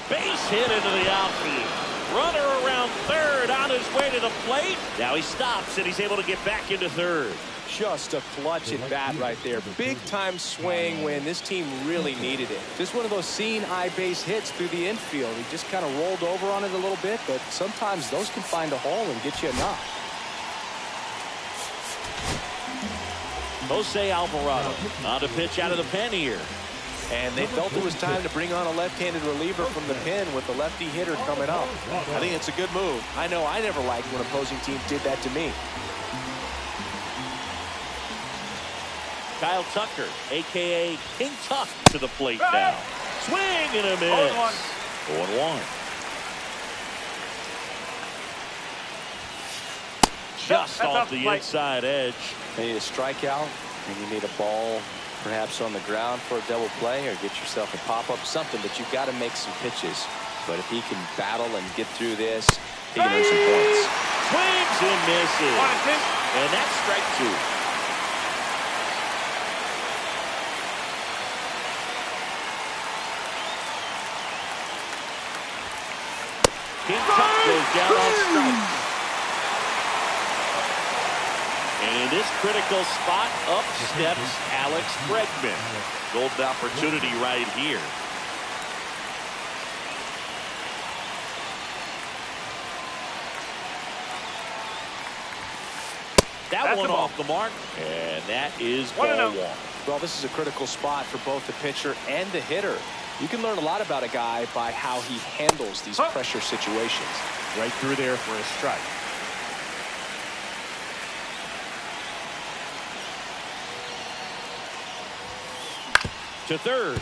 Base hit into the outfield. Runner around third on his way to the plate. Now he stops and he's able to get back into third. Just a clutch at bat right there. Big time swing when this team really needed it. Just one of those seeing eye base hits through the infield. He just kind of rolled over on it a little bit, but sometimes those can find a hole and get you a knock. Jose Alvarado on to pitch out of the pen here. And they felt it was time to bring on a left-handed reliever from the pen with the lefty hitter coming up. I think it's a good move. I know I never liked when opposing teams did that to me. Kyle Tucker, a.k.a. King Tuck, to the plate now. Swing and a miss. 0-1. Just off the inside edge. You need a strikeout, and you need a ball perhaps on the ground for a double play, or get yourself a pop-up, something, but you've got to make some pitches. But if he can battle and get through this, he can earn some points. Swings and misses. And that's strike 2. King Tuck goes down on strike. And in this critical spot, up steps Alex Bregman. Golden opportunity right here. That one off the mark, and that is ball 1. Well, this is a critical spot for both the pitcher and the hitter. You can learn a lot about a guy by how he handles these pressure situations. Right through there for a strike. To third.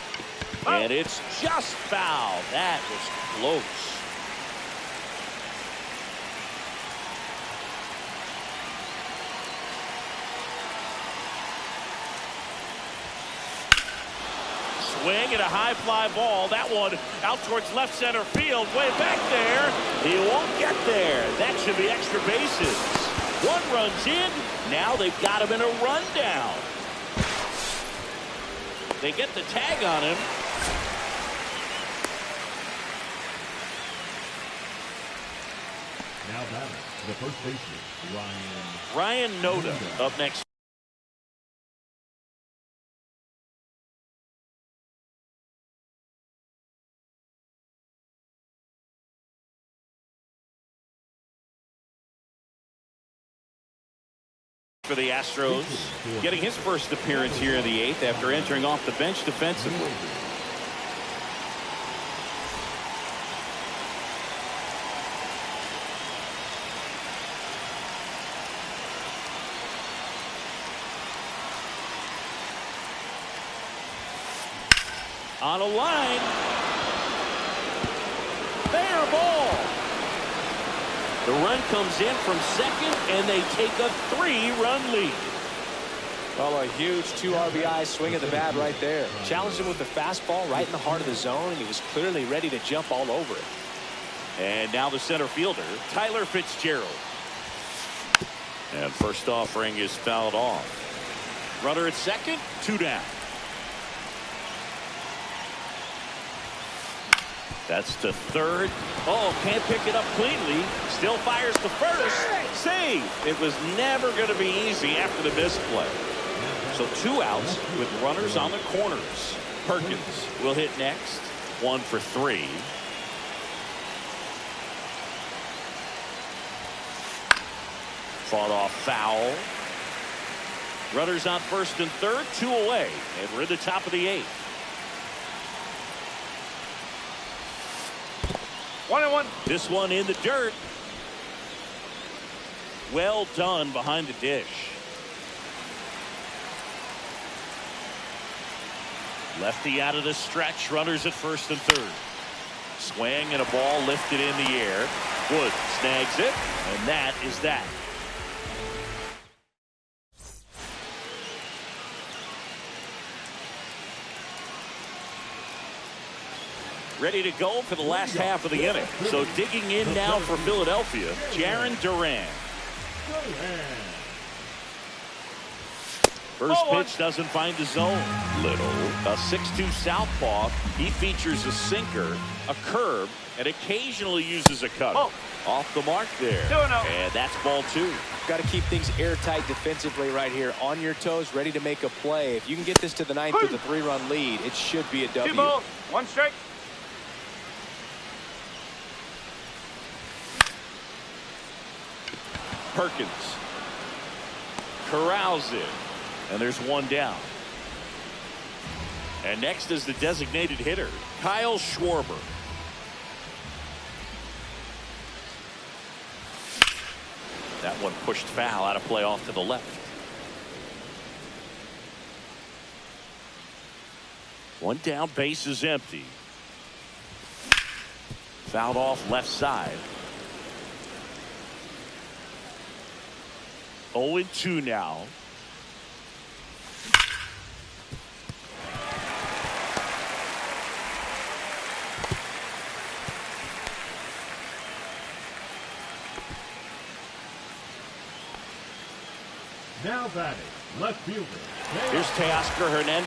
And it's just foul. That was close. Swing and a high fly ball. That one out towards left center field. Way back there. He won't get there. That should be extra bases. 1 run's in. Now they've got him in a rundown. They get the tag on him. Now batting, the first baseman, Ryan Noda up next. For the Astros, getting his first appearance here in the 8th after entering off the bench defensively. On a line, fair ball. The run comes in from second, and they take a 3-run lead. Well, a huge 2 RBI swing of the bat right there. Challenged him with the fastball right in the heart of the zone, and he was clearly ready to jump all over it. And now the center fielder, Tyler Fitzgerald. And first offering is fouled off. Runner at second, 2 down. That's to third. Oh, can't pick it up cleanly. Still fires to first. Save. It was never going to be easy after the misplay. So 2 outs with runners on the corners. Perkins will hit next. 1 for 3. Fought off foul. Runners on first and third, 2 away. And we're in the top of the 8th. 1-1. This one in the dirt. Well done behind the dish. Lefty out of the stretch. Runners at first and third. Swing and a ball lifted in the air. Wood snags it, and that is that. Ready to go for the last half of the inning. So digging in now for Philadelphia, Jarren Duran. First pitch doesn't find the zone. Little, a 6'2" southpaw. He features a sinker, a curve, and occasionally uses a cutter. Off the mark there. And that's ball 2. Got to keep things airtight defensively right here. On your toes, ready to make a play. If you can get this to the 9th with a 3-run lead, it should be a W. 2 balls, 1 strike. Perkins corrals it, and there's 1 down. And next is the designated hitter, Kyle Schwarber. That one pushed foul, out of play off to the left. 1 down, base is empty. Fouled off left side. 0-2 now. Now batting, left fielder. Here's Teoscar Hernandez.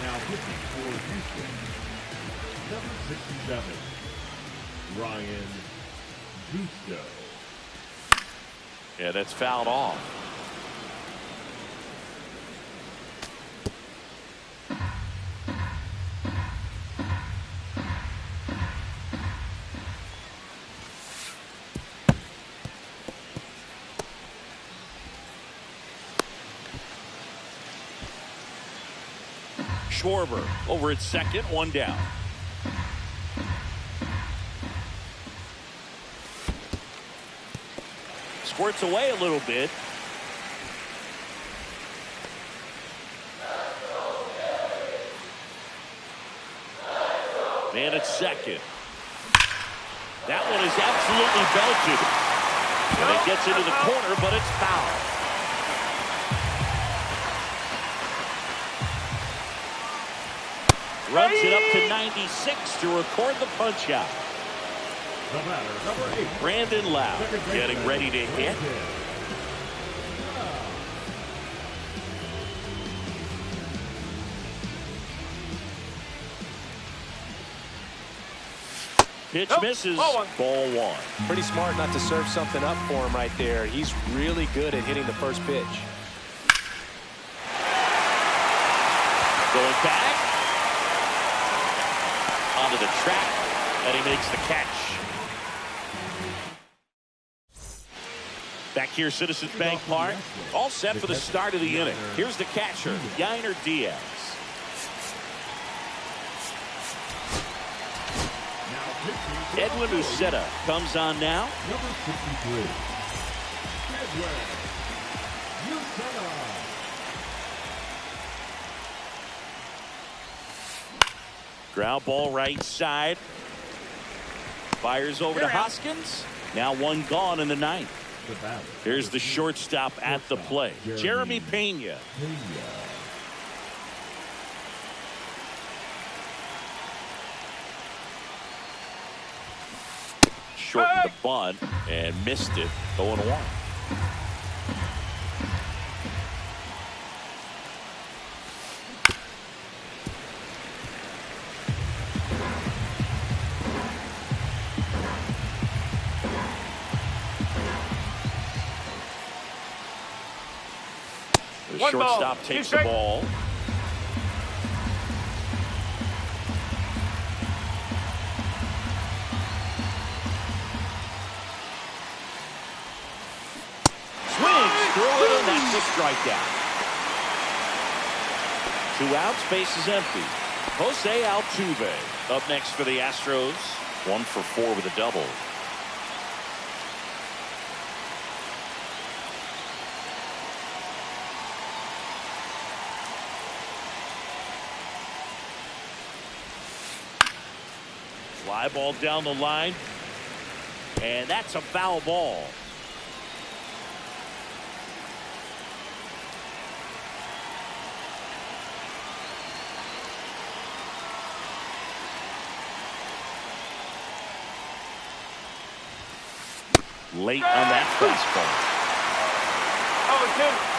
Now pitching for Houston, number 67, Ryan Gusto. Yeah, that's fouled off. Schwarber over at second, 1 down. Squirts away a little bit. Man at second. That one is absolutely belted. And it gets into the corner, but it's foul. Runs it up to 96 to record the punch out. The batter, number 8. Brandon Lowe getting ready to hit. Pitch misses. Ball 1. Pretty smart not to serve something up for him right there. He's really good at hitting the first pitch. Going back. Onto the track. And he makes the catch. Back here, Citizens Bank Park. All set for the start of the inning. Here's the catcher, Yainer Diaz. Edwin Uceta comes on now. Number 63. Edwin Uceta. Ground ball right side. Fires over to Hoskins. Now one gone in the ninth. The batter. Here's the shortstop at the play. Jeremy Pena. Shortened the bunt and missed it. 0-1. The shortstop takes the ball. Swings through it, and that's a strikeout. 2 outs, base is empty. Jose Altuve up next for the Astros. 1 for 4 with a double. Fly ball down the line, and that's a foul ball. Late on that fastball. Oh,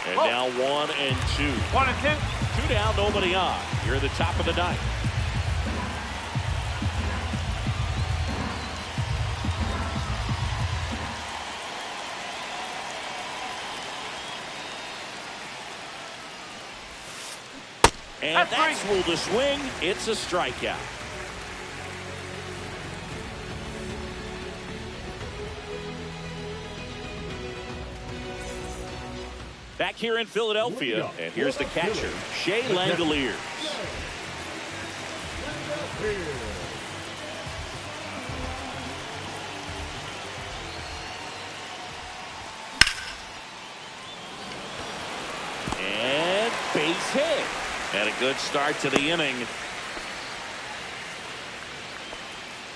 And now 1 and 2. 1 and 2. 2 down, nobody on. You're at the top of the ninth. And that's ruled a swing. It's a strikeout. Back here in Philadelphia, and here's the catcher, Shea Langoliers. And base hit. And a good start to the inning.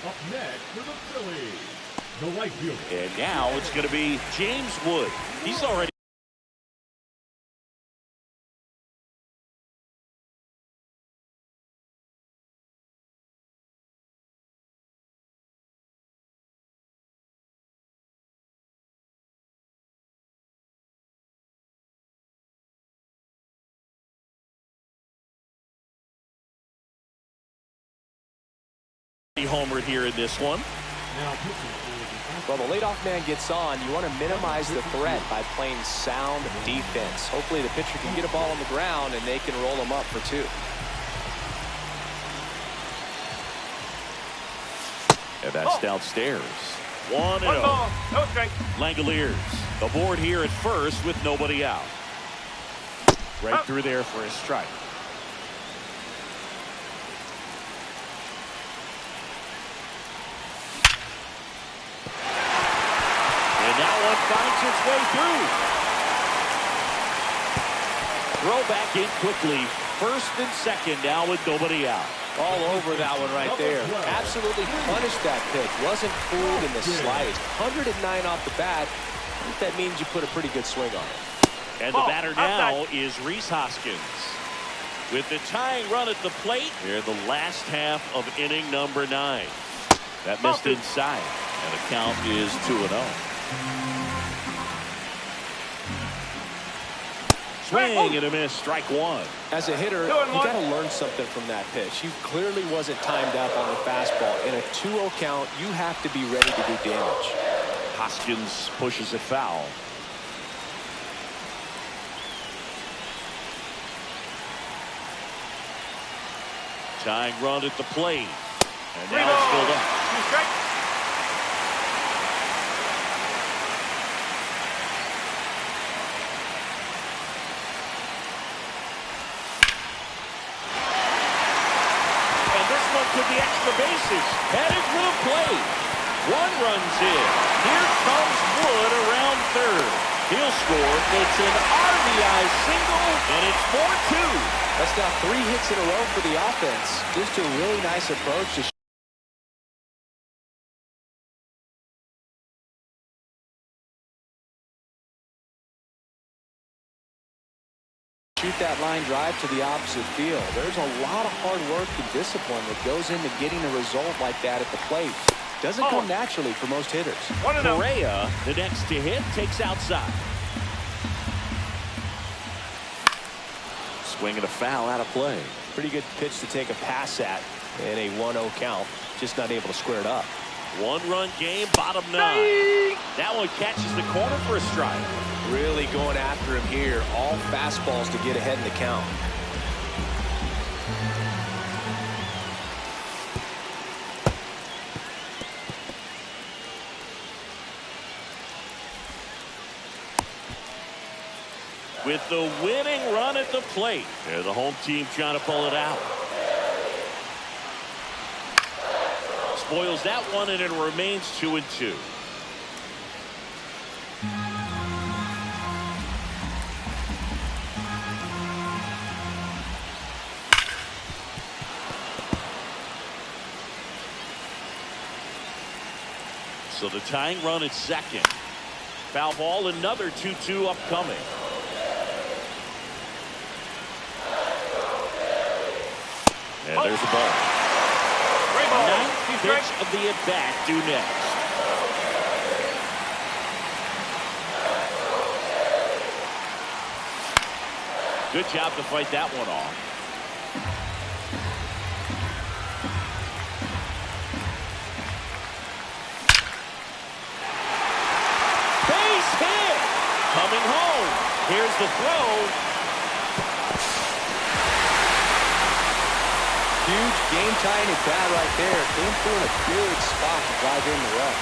Up next for the Phillies, the right fielder. And now it's going to be James Wood. He's already homered here in this one. Well, the leadoff man gets on. You want to minimize the threat by playing sound defense. Hopefully the pitcher can get a ball on the ground and they can roll him up for 2. And that's downstairs. 1-0. No strike. Langoliers aboard here at first with nobody out. Right through there for a strike. And now one finds its way through. Throw back in quickly. First and second now with nobody out. All over that one right there. Absolutely punished that pitch. Wasn't fooled in the slightest. 109 off the bat. I think that means you put a pretty good swing on it. And the batter now is Rhys Hoskins. With the tying run at the plate, here the last half of inning number 9. That missed inside. And the count is 2-0. Swing and a miss, strike 1. As a hitter, you got to learn something from that pitch. He clearly wasn't timed out on the fastball. In a 2-0 count, you have to be ready to do damage. Hoskins pushes it foul. Tying run at the plate. And now it's filled up. 2 strikes. the extra bases. Headed for the plate. One runs in. Here comes Wood around third. He'll score. It's an RBI single, and it's 4-2. That's now 3 hits in a row for the offense. Just a really nice approach to shoot that line drive to the opposite field. There's a lot of hard work and discipline that goes into getting a result like that at the plate. Doesn't come naturally for most hitters. Correa, the next to hit, takes outside. Swinging a foul out of play. Pretty good pitch to take a pass at in a 1-0 count. Just not able to square it up. 1-run game, bottom 9. That one catches the corner for a strike. Really going after him here. All fastballs to get ahead in the count. With the winning run at the plate. And the home team trying to pull it out. Spoils that one, and it remains 2-2. So the tying run at second. Foul ball, another 2-2 upcoming. And there's the ball. Ninth pitch of the at-bat due next. Good job to fight that one off. Base hit! Coming home. Here's the throw. Huge game-tying at bat right there. Came through in a good spot to drive in the run.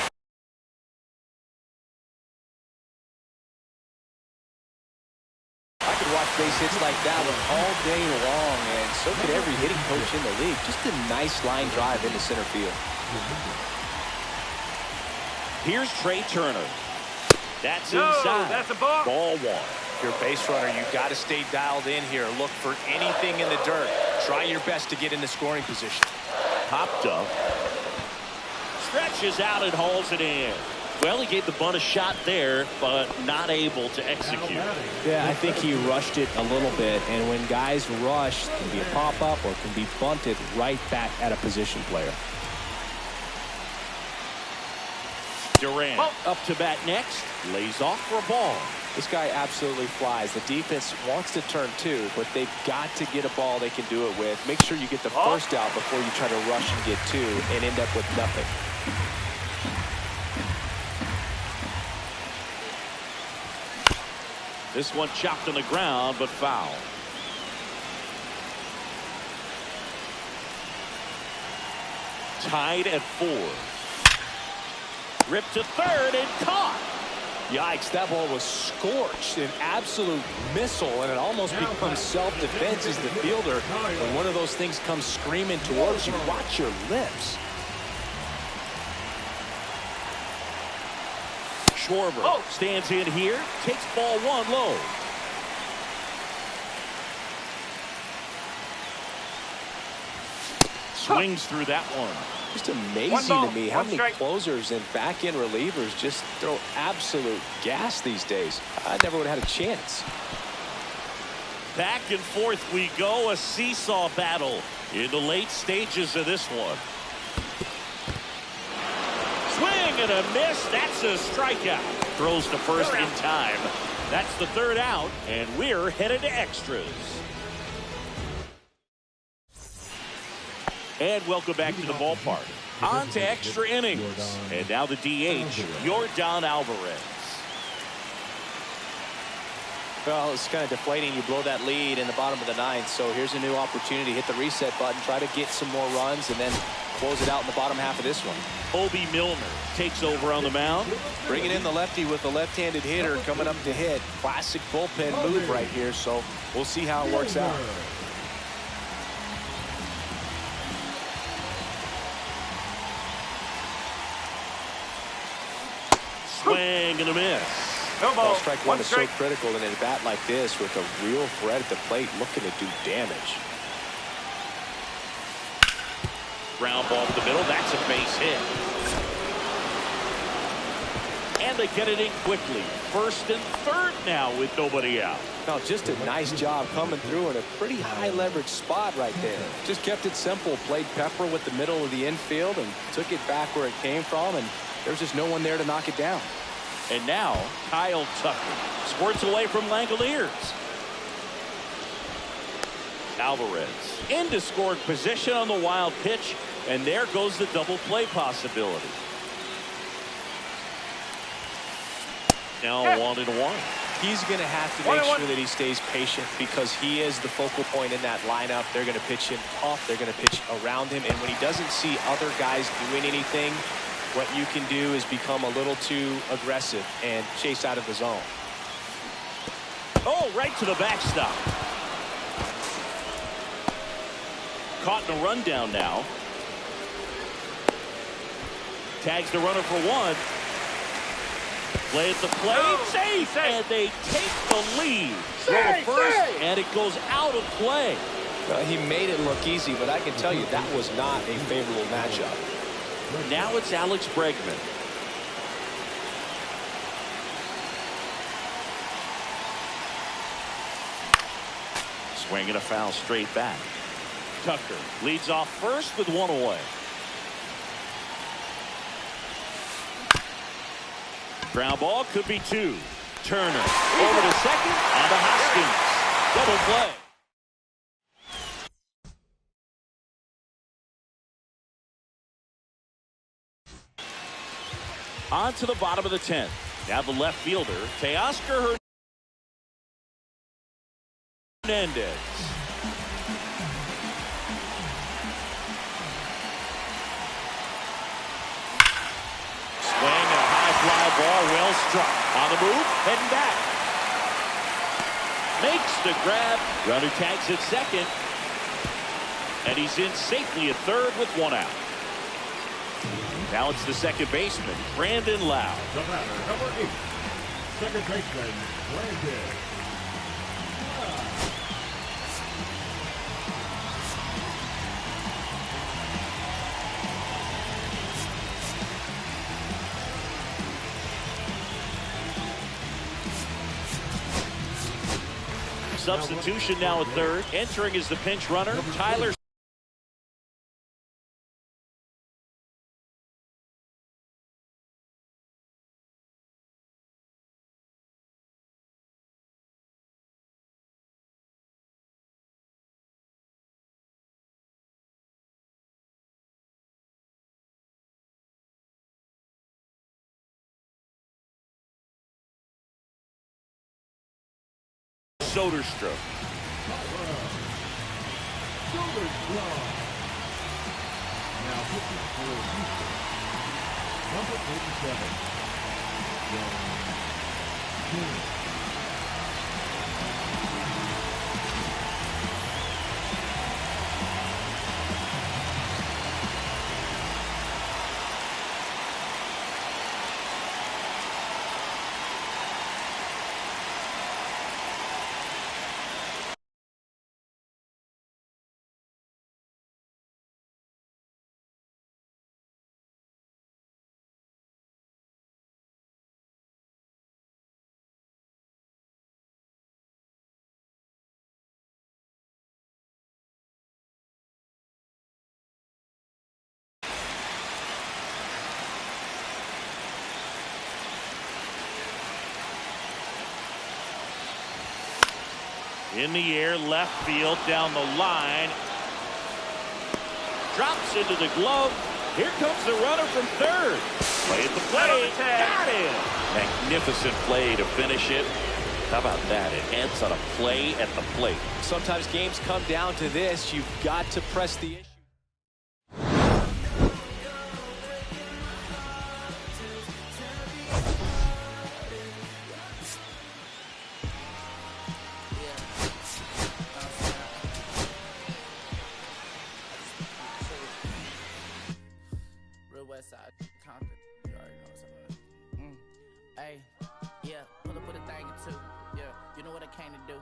I could watch base hits like that one all day long, and so could every hitting coach in the league. Just a nice line drive into center field. Here's Trey Turner. That's inside. That's a ball. Ball 1. If you're a base runner, you've got to stay dialed in here. Look for anything in the dirt. Try your best to get in the scoring position. Popped up. Stretches out and hauls it in. Well, he gave the bunt a shot there, but not able to execute. Yeah, I think he rushed it a little bit. And when guys rush, it can be a pop-up or it can be bunted right back at a position player. Durant up to bat next. Lays off for a ball. This guy absolutely flies. The defense wants to turn 2, but they've got to get a ball they can do it with. Make sure you get the first out before you try to rush and get 2 and end up with nothing. This one chopped on the ground, but foul. Tied at 4. Ripped to third and caught. Yikes, that ball was scorched, an absolute missile, and it almost becomes self-defense as the fielder. When one of those things comes screaming towards you, watch your lips. Schwarber stands in here, takes ball 1 low. Swings through that one. Just amazing to me how many closers and back-end relievers just throw absolute gas these days. I never would have had a chance. Back and forth we go, a seesaw battle in the late stages of this one. Swing and a miss. That's a strikeout. Throws to first in time. That's the 3rd out, and we're headed to extras. And welcome back to the ballpark. On to extra innings. And now the DH, Yordan Alvarez. Well, it's kind of deflating. You blow that lead in the bottom of the 9th. So here's a new opportunity. Hit the reset button. Try to get some more runs and then close it out in the bottom half of this one. Obi Milner takes over on the mound. Bringing in the lefty with the left-handed hitter coming up to hit. Classic bullpen move right here. So we'll see how it works out. Swing and a miss. No ball. Well, strike one is so strike. critical in a bat like this with a real threat at the plate looking to do damage. Ground ball to the middle. That's a base hit. And they get it in quickly. First and third now with nobody out. Now, just a nice job coming through in a pretty high leverage spot right there. Just kept it simple, played pepper with the middle of the infield and took it back where it came from, and there's just no one there to knock it down. And now Kyle Tucker squirts away from Langoliers. Alvarez into scoring position on the wild pitch, and there goes the double play possibility. Now 1-1. He's going to have to make sure that he stays patient because he is the focal point in that lineup. They're going to pitch him tough. They're going to pitch around him. And when he doesn't see other guys doing anything, what you can do is become a little too aggressive and chase out of the zone. Oh, right to the backstop. Caught in a rundown now. Tags the runner for one. Play at the plate, safe, and they take the lead. Throw first, and it goes out of play. Well, he made it look easy, but I can tell you that was not a favorable matchup. Now it's Alex Bregman. Swing and a foul straight back. Tucker leads off first with one away. Ground ball could be two. Turner over to second on to Hoskins. Double play. On to the bottom of the 10th. Now the left fielder, Teoscar Hernandez. Swing and a high fly ball, well struck. On the move, heading back. Makes the grab. Runner tags at second. And he's in safely at third with one out. Now it's the second baseman, Brandon Lowe. The batter, number 8, second baseman, Brandon Lowe. Substitution now at third. Entering is the pinch runner, Tyler. Soderstrom. Now pitching for Houston, number 87, Gm24 Phi. In the air, left field, down the line. Drops into the glove. Here comes the runner from third. Play at the plate. Got him. Magnificent play to finish it. How about that? It ends on a play at the plate. Sometimes games come down to this. You've got to press the issue. pull up with a thing or two. Yeah, you know what I came to do.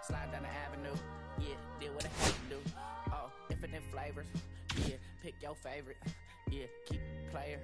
Slide down the avenue. Yeah, did what I had to do. Infinite flavors. Yeah, pick your favorite. Yeah, keep it player.